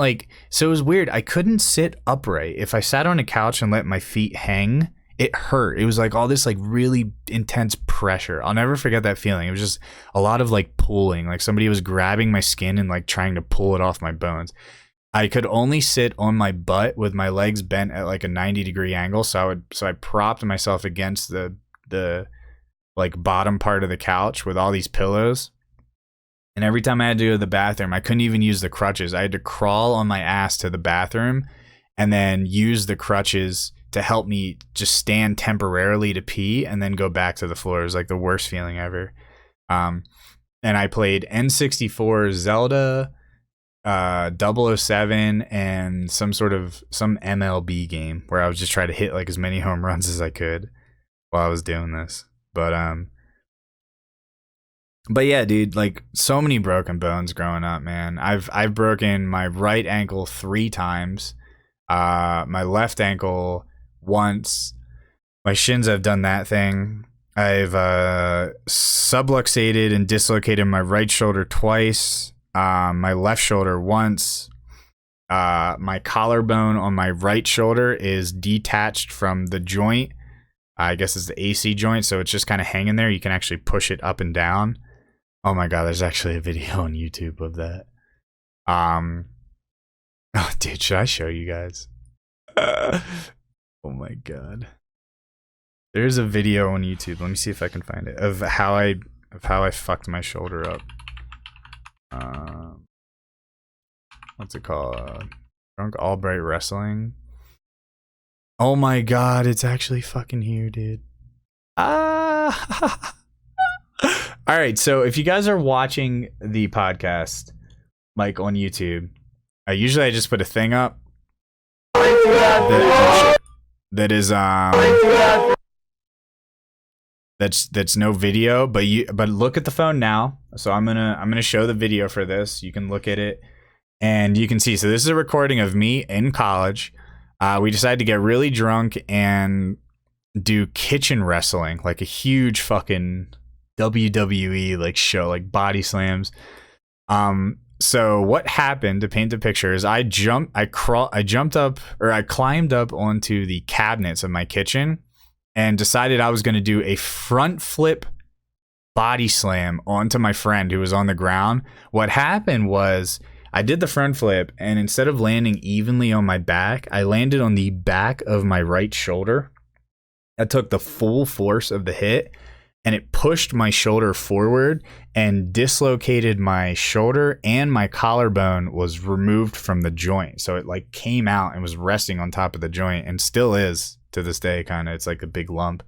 so it was weird. I couldn't sit upright. If I sat on a couch and let my feet hang, it hurt. It was like all this like really intense pressure. I'll never forget that feeling. It was just a lot of like pulling, like somebody was grabbing my skin and like trying to pull it off my bones. I could only sit on my butt with my legs bent at like a 90-degree angle. So I propped myself against the like bottom part of the couch with all these pillows. And every time I had to go to the bathroom, I couldn't even use the crutches. I had to crawl on my ass to the bathroom and then use the crutches to help me just stand temporarily to pee and then go back to the floor. It was like the worst feeling ever. And I played N64, Zelda, 007, and some MLB game where I was just trying to hit like as many home runs as I could while I was doing this. But yeah, dude, like so many broken bones growing up, man. I've broken my right ankle 3 times, my left ankle once. My shins have done that thing. I've subluxated and dislocated my right shoulder twice, my left shoulder once. My collarbone on my right shoulder is detached from the joint. I guess it's the AC joint, so it's just kind of hanging there. You can actually push it up and down. Oh my god, there's actually a video on YouTube of that. Oh dude, should I show you guys? Oh my god. There's a video on YouTube. Let me see if I can find it of how I fucked my shoulder up. What's it called? Drunk Albright Wrestling. Oh my god, it's actually fucking here, dude. All right, so if you guys are watching the podcast, like on YouTube, usually I just put a thing up that is that's no video, but look at the phone now. So I'm gonna show the video for this. You can look at it, And you can see, so this is a recording of me in college. We decided to get really drunk and do kitchen wrestling, like a huge fucking WWE like show, like body slams. So what happened, to paint the picture, is I climbed up onto the cabinets of my kitchen and decided I was going to do a front flip body slam onto my friend who was on the ground. What happened was I did the front flip, and instead of landing evenly on my back, I landed on the back of my right shoulder. I took the full force of the hit, and it pushed my shoulder forward and dislocated my shoulder, and my collarbone was removed from the joint. So it like came out and was resting on top of the joint, and still is to this day, kind of. It's like a big lump.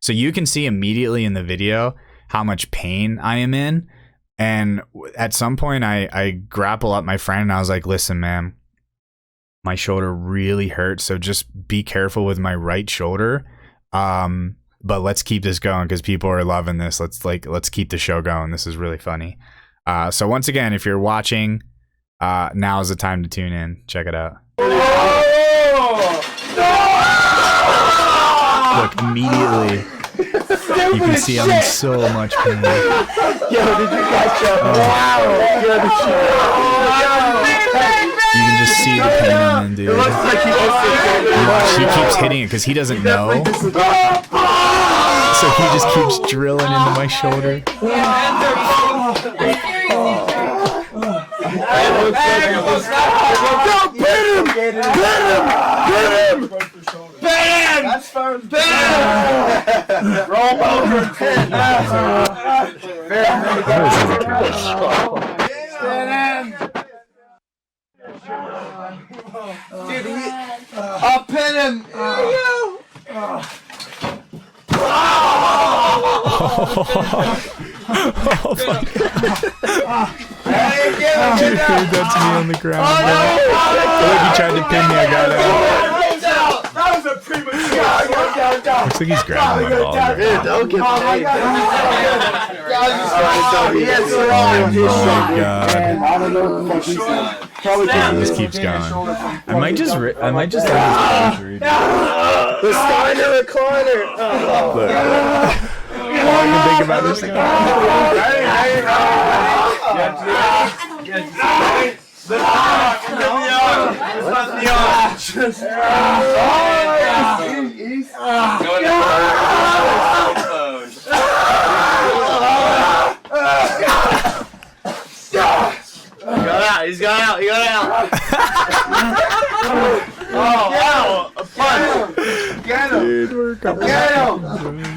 So you can see immediately in the video how much pain I am in. And at some point I grapple up my friend and I was like, listen, man, my shoulder really hurts. So just be careful with my right shoulder. But let's keep this going because people are loving this. Let's keep the show going. This is really funny. So once again, if you're watching, now is the time to tune in. Check it out. Look, immediately you can see I'm in so much pain. Yo, did you catch up? Wow. You can just see the pain in him, dude. He keeps hitting it because he doesn't know. So he just keeps drilling into my shoulder. That's first. Roll over. I'll pin him. Oh my God. Dude, that's me on the ground. Look, he tried to pin me. I got out. That was a premature. Looks like he's grabbing my ball. Dude, don't get paid. Oh my God. This keeps going. I might just let this read. The Steiner recliner. Look. All I can think about is He's got out. He got out. Oh, wow. A punch. Get him. Dude, we're coming. Get him.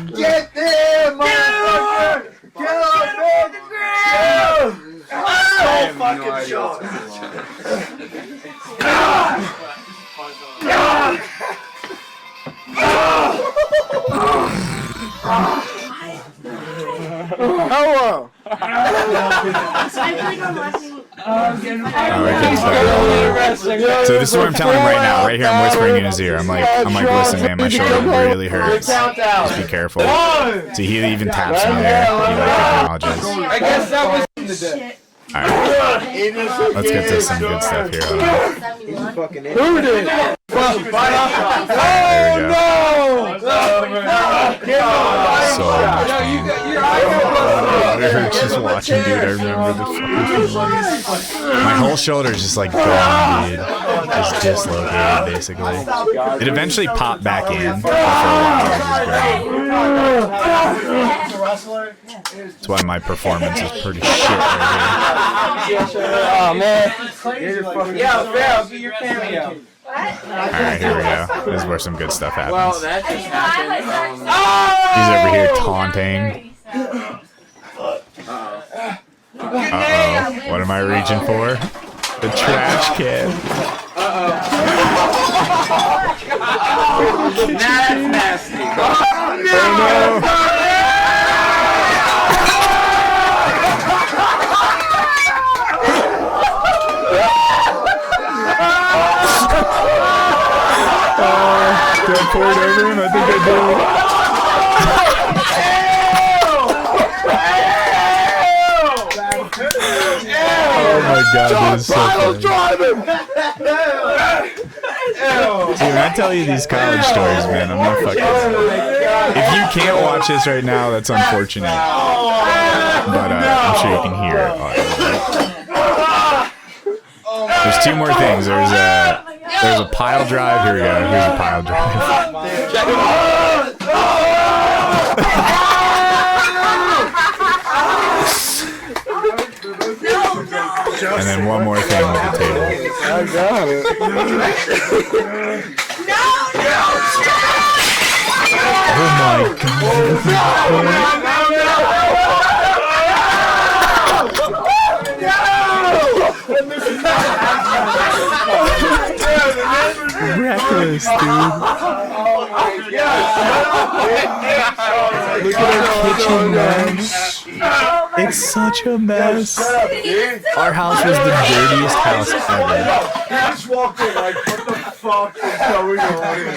Get him, motherfucker. Get him, man. Oh, fucking shot. Hello. So this is what I'm telling him right now. Right here, I'm whispering in his ear. I'm like, listen, man, my shoulder really hurts. Just be careful. See, he even taps me there. He like acknowledges. I guess that was the day. Alright, let's get to some good stuff here. Hold on. Who did? There we go. So much pain. It hurts just watching, dude. I remember the fucking. My whole shoulder is just like gone, dude. Just dislocated, basically. It eventually popped back in after a while. That's why my performance is pretty shit right here. Oh man. Yeah, fair. I'll be your cameo. Alright, here we go. This is where some good stuff happens. Well, that just happened. He's over here taunting. Uh-oh. What am I reaching for? The trash can. That's nasty. Oh no! Did I pour it over him? I think I did. Oh my god, this is so funny. driving! See, when I tell you these college stories, man, I'm not fucking. If you can't watch this right now, that's unfortunate. But I'm sure you can hear it. There's two more things. There's a pile drive. Here we go. Here's a pile drive. And then one more thing with the table. I got it. Oh my god. Reckless, dude. Look at our kitchen, man. It's such a mess. Our house was the dirtiest house ever. You just walked in like, what the fuck is going on here?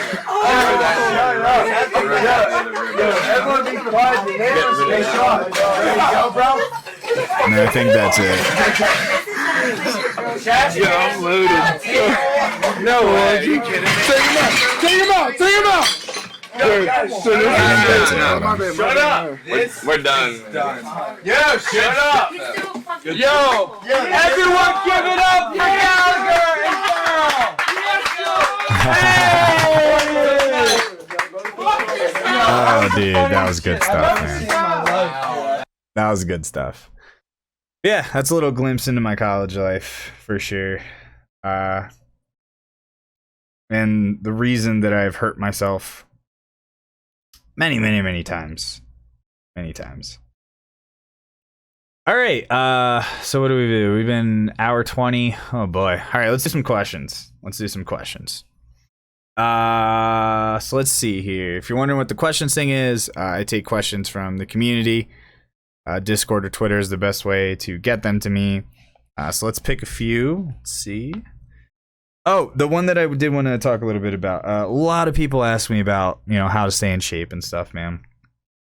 Everyone be quiet. The neighbors stay shut. There you go, bro. And I think that's it. Yeah, I'm loaded. No way. Are you kidding me? Take him out. Take him out. Take him out. Dude, so this shut up. We're done. Yo, shut up. Yo, everyone give it up for Gallagher and Carl! Oh, dude, that was good stuff, man. That was good stuff. Yeah, that's a little glimpse into my college life, for sure. And the reason that I've hurt myself many times. Many times. All right, so what do we do? We've been hour 20. Oh, boy. All right, let's do some questions. So let's see here. If you're wondering what the questions thing is, I take questions from the community. Discord or Twitter is the best way to get them to me. So let's pick a few. Let's see. Oh, the one that I did want to talk a little bit about. A lot of people ask me about, how to stay in shape and stuff, man.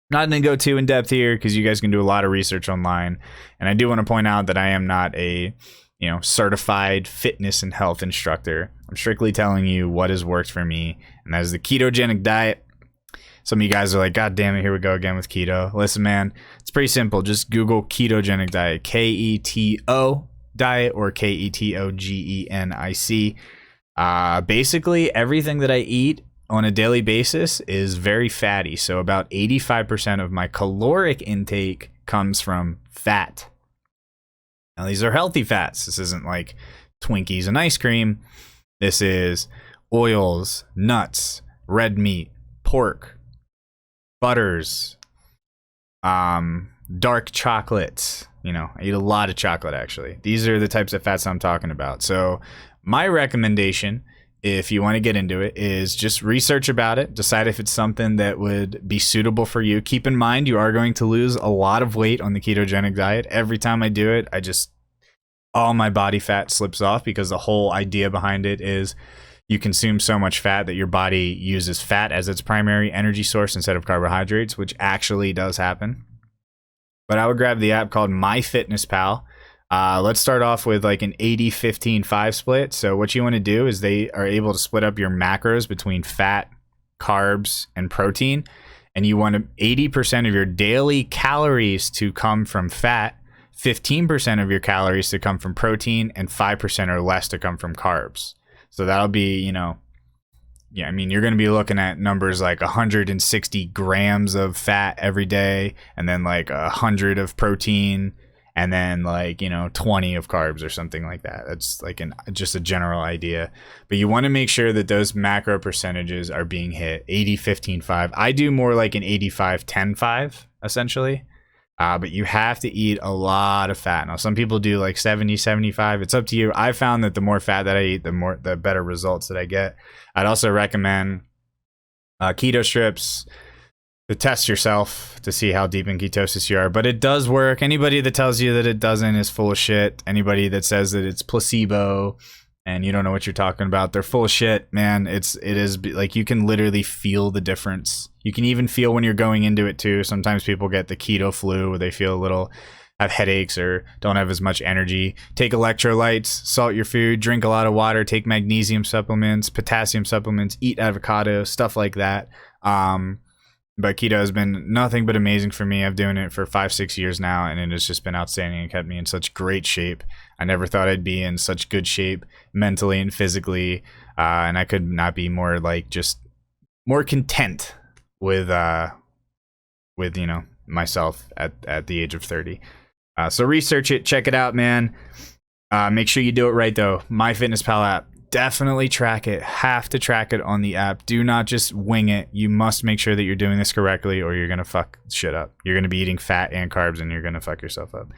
Not going to go too in depth here because you guys can do a lot of research online. And I do want to point out that I am not a, certified fitness and health instructor. I'm strictly telling you what has worked for me, and that is the ketogenic diet. Some of you guys are like, God damn it, here we go again with keto. Listen, man, it's pretty simple. Just Google ketogenic diet, Keto diet, or Ketogenic. Basically, everything that I eat on a daily basis is very fatty. So about 85% of my caloric intake comes from fat. Now, these are healthy fats. This isn't like Twinkies and ice cream. This is oils, nuts, red meat, pork, butters, dark chocolates. I eat a lot of chocolate, actually. These are the types of fats I'm talking about. So my recommendation, if you want to get into it, is just research about it. Decide if it's something that would be suitable for you. Keep in mind, you are going to lose a lot of weight on the ketogenic diet. Every time I do it, all my body fat slips off, because the whole idea behind it is you consume so much fat that your body uses fat as its primary energy source instead of carbohydrates, which actually does happen. But I would grab the app called MyFitnessPal. Let's start off with like an 80-15-5 split. So what you want to do is they are able to split up your macros between fat, carbs, and protein. And you want 80% of your daily calories to come from fat, 15% of your calories to come from protein, and 5% or less to come from carbs. So that'll be, you're going to be looking at numbers like 160 grams of fat every day, and then like 100 of protein, and then like 20 of carbs or something like that. That's like just a general idea, but you want to make sure that those macro percentages are being hit. 80-15-5. I do more like an 85-10-5 essentially, but you have to eat a lot of fat. Now some people do like 70-75. It's up to you. I found that the more fat that I eat, the better results that I get. I'd also recommend keto strips to test yourself to see how deep in ketosis you are, but it does work. Anybody that tells you that it doesn't is full of shit. Anybody that says that it's placebo and you don't know what you're talking about, they're full of shit, man. It is like, you can literally feel the difference. You can even feel when you're going into it too. Sometimes people get the keto flu where they feel have have headaches or don't have as much energy. Take electrolytes, salt your food, drink a lot of water, take magnesium supplements, potassium supplements, eat avocado, stuff like that. But keto has been nothing but amazing for me. I've been doing it for 5-6 years now, and it has just been outstanding and kept me in such great shape. I never thought I'd be in such good shape mentally and physically, and I could not be more like just more content with myself at the age of 30. So research it, check it out, man. Make sure you do it right though. MyFitnessPal app. Definitely track it. Have to track it on the app. Do not just wing it. You must make sure that you're doing this correctly or you're going to fuck shit up. You're going to be eating fat and carbs and you're going to fuck yourself up.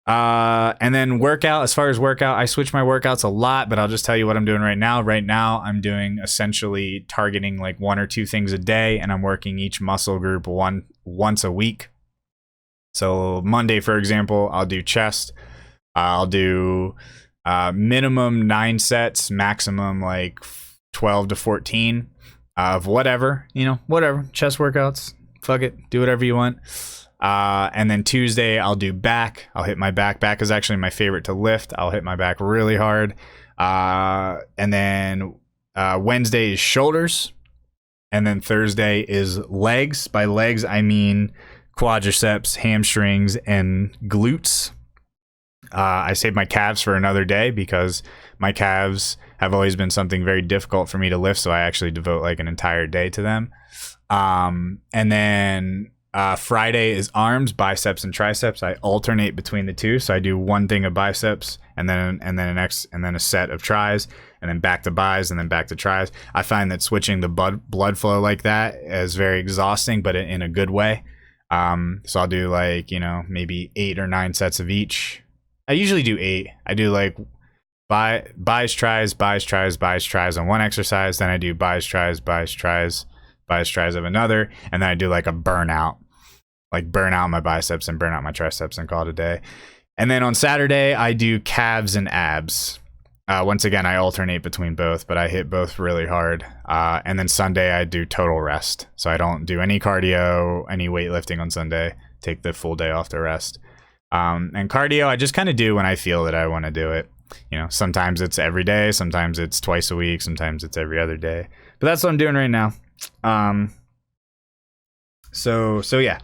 And then workout. As far as workout, I switch my workouts a lot, but I'll just tell you what I'm doing right now. Right now, I'm doing essentially targeting like 1 or 2 things a day, and I'm working each muscle group once a week. So Monday, for example, I'll do chest. I'll do minimum 9 sets, maximum like 12 to 14 of whatever, whatever, chest workouts, fuck it, do whatever you want. And then Tuesday I'll do back. I'll hit my back. Back is actually my favorite to lift. I'll hit my back really hard. And then Wednesday is shoulders. And then Thursday is legs. By legs, I mean quadriceps, hamstrings, and glutes. I save my calves for another day because my calves have always been something very difficult for me to lift, so I actually devote like an entire day to them. And then Friday is arms, biceps, and triceps. I alternate between the two, so I do one thing of biceps, and then a set of tris, and then back to bis, and then back to tris. I find that switching the blood flow like that is very exhausting, but in a good way. So I'll do like maybe 8 or 9 sets of each. I usually do 8. I do like bis tris on one exercise, then I do bis tris of another, and then I do like a burnout, like burn out my biceps and burn out my triceps and call it a day. And then on Saturday I do calves and abs. Once again, I alternate between both, but I hit both really hard. And then Sunday I do total rest, so I don't do any cardio, any weightlifting on Sunday. Take the full day off to rest. And cardio I just kind of do when I feel that I want to do it. Sometimes it's every day, sometimes it's twice a week, sometimes it's every other day. But that's what I'm doing right now. So yeah.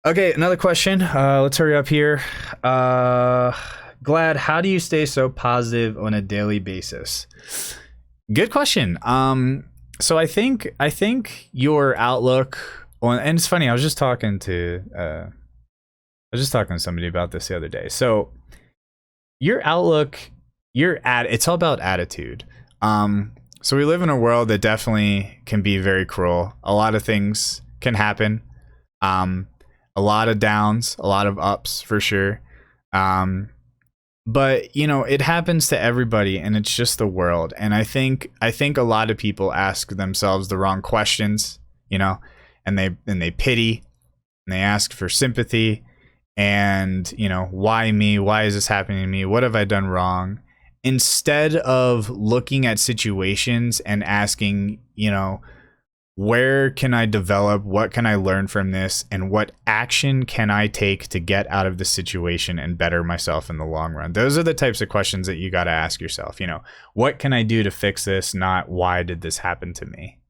Okay, another question. Let's hurry up here. Glad, how do you stay so positive on a daily basis? Good question. So I think your outlook on, and it's funny, I was just talking to somebody about this the other day. So your outlook, it's all about attitude. So we live in a world that definitely can be very cruel. A lot of things can happen. A lot of downs, a lot of ups for sure. But it happens to everybody, and it's just the world. And I think a lot of people ask themselves the wrong questions, and they pity, and they ask for sympathy, and why me? Why is this happening to me? What have I done wrong? Instead of looking at situations and asking, where can I develop? What can I learn from this? And what action can I take to get out of the situation and better myself in the long run? Those are the types of questions that you got to ask yourself. What can I do to fix this? Not why did this happen to me?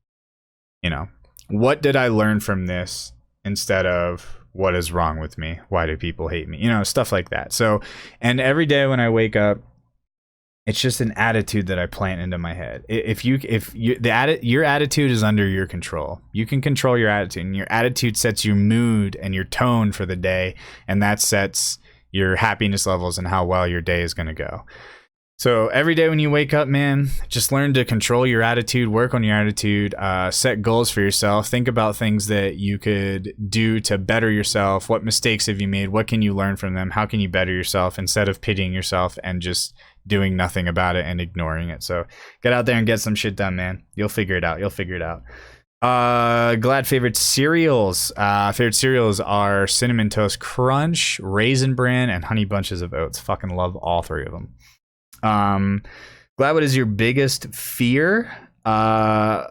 What did I learn from this instead of what is wrong with me? Why do people hate me? Stuff like that. So, and every day when I wake up, it's just an attitude that I plant into my head. Your attitude is under your control. You can control your attitude, and your attitude sets your mood and your tone for the day, and that sets your happiness levels and how well your day is going to go. So every day when you wake up, man, just learn to control your attitude, work on your attitude, set goals for yourself, think about things that you could do to better yourself. What mistakes have you made? What can you learn from them? How can you better yourself instead of pitying yourself and just doing nothing about it and ignoring it? So get out there and get some shit done, man. You'll figure it out. Glad favorite cereals. Favorite cereals are Cinnamon Toast Crunch, Raisin Bran, and Honey Bunches of Oats. Fucking love all 3 of them. Glad, what is your biggest fear? Damn,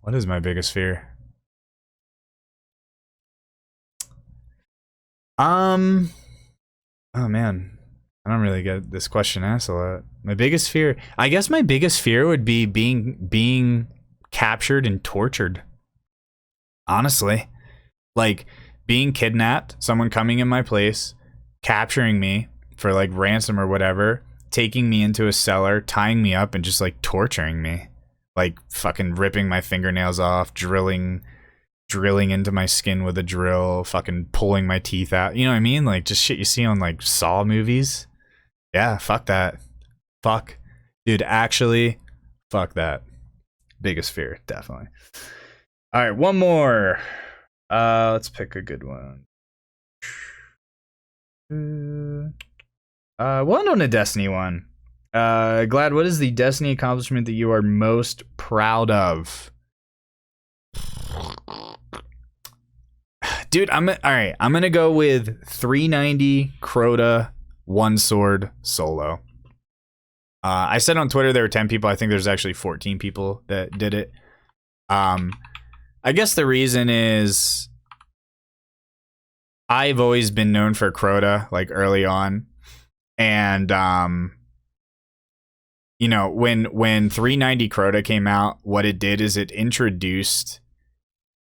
what is my biggest fear? Oh man, I don't really get this question asked a lot. My biggest fear, I guess, my biggest fear would be being captured and tortured. Honestly, like being kidnapped, someone coming in my place, capturing me for like ransom or whatever, taking me into a cellar, tying me up, and just like torturing me, like fucking ripping my fingernails off, drilling into my skin with a drill, fucking pulling my teeth out. You know what I mean? Like just shit you see on like Saw movies. Yeah, fuck that. Fuck. Dude, actually, fuck that. Biggest fear, definitely. All right, one more. Let's pick a good one. One on a Destiny one. Glad, what is the Destiny accomplishment that you are most proud of? Dude, all right. I'm gonna go with 390 Crota, one sword solo. I said on Twitter there were 10 people. I think there's actually 14 people that did it. I guess the reason is I've always been known for Crota, like early on, and you know, when 390 Crota came out, what it did is it introduced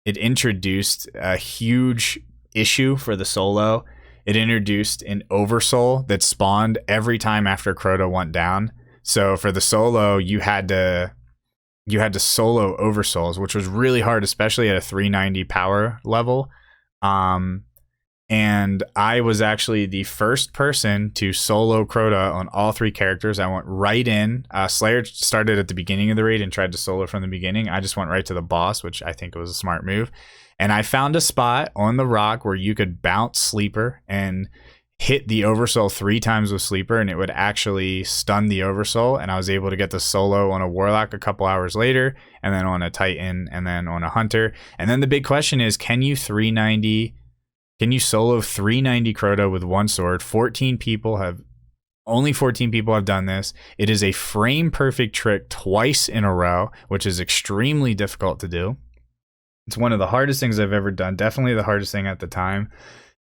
a huge issue for the solo. It introduced an oversoul that spawned every time after Crota went down. So for the solo, you had to solo oversouls, which was really hard, especially at a 390 power level. And I was actually the first person to solo Crota on all three characters. I went right in. Slayer started at the beginning of the raid and tried to solo from the beginning. I just went right to the boss, which I think was a smart move. And I found a spot on the rock where you could bounce Sleeper and hit the Oversoul 3 times with Sleeper, and it would actually stun the Oversoul. And I was able to get the solo on a Warlock a couple hours later, and then on a Titan, and then on a Hunter. And then the big question is, can you solo 390 Crota with one sword? Only 14 people have done this. It is a frame perfect trick twice in a row, which is extremely difficult to do. It's one of the hardest things I've ever done. Definitely the hardest thing at the time.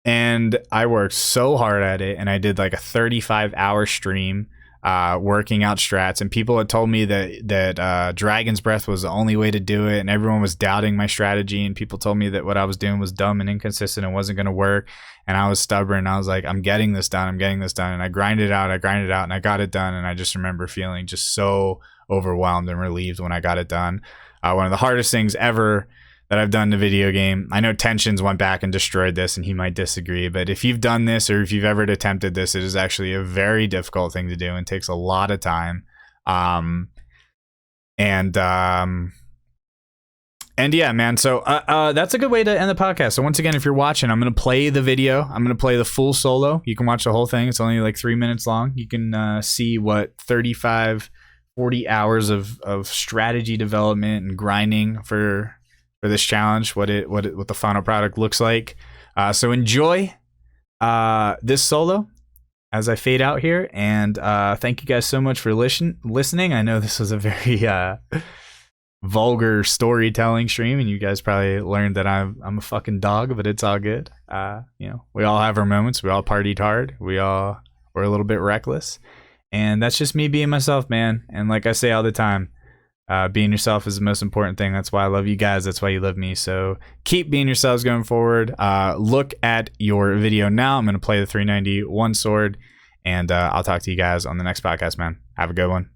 And I worked so hard at it, and I did like a 35-hour stream working out strats, and people had told me that Dragon's Breath was the only way to do it, and everyone was doubting my strategy, and people told me that what I was doing was dumb and inconsistent and wasn't going to work. And I was stubborn. I was like, I'm getting this done, and I grinded out, and I got it done. And I just remember feeling just so overwhelmed and relieved when I got it done. One of the hardest things ever that I've done in a video game. I know Tensions went back and destroyed this, and he might disagree, but if you've done this, or if you've ever attempted this, it is actually a very difficult thing to do and takes a lot of time. And yeah, man. So that's a good way to end the podcast. So once again, if you're watching, I'm going to play the video. I'm going to play the full solo. You can watch the whole thing. It's only like 3 minutes long. You can see what 35, 40 hours of strategy development and grinding for this challenge, what the final product looks like. So enjoy this solo as I fade out here, and thank you guys so much for listening. I know this was a very vulgar storytelling stream, and you guys probably learned that I'm a fucking dog, but it's all good. You know, we all have our moments. We all partied hard. We're a little bit reckless, and that's just me being myself, man. And like I say all the time, being yourself is the most important thing. That's why I love you guys. That's why you love me. So keep being yourselves going forward. Look at your video now. I'm going to play the 390 one sword, and I'll talk to you guys on the next podcast, man. Have a good one.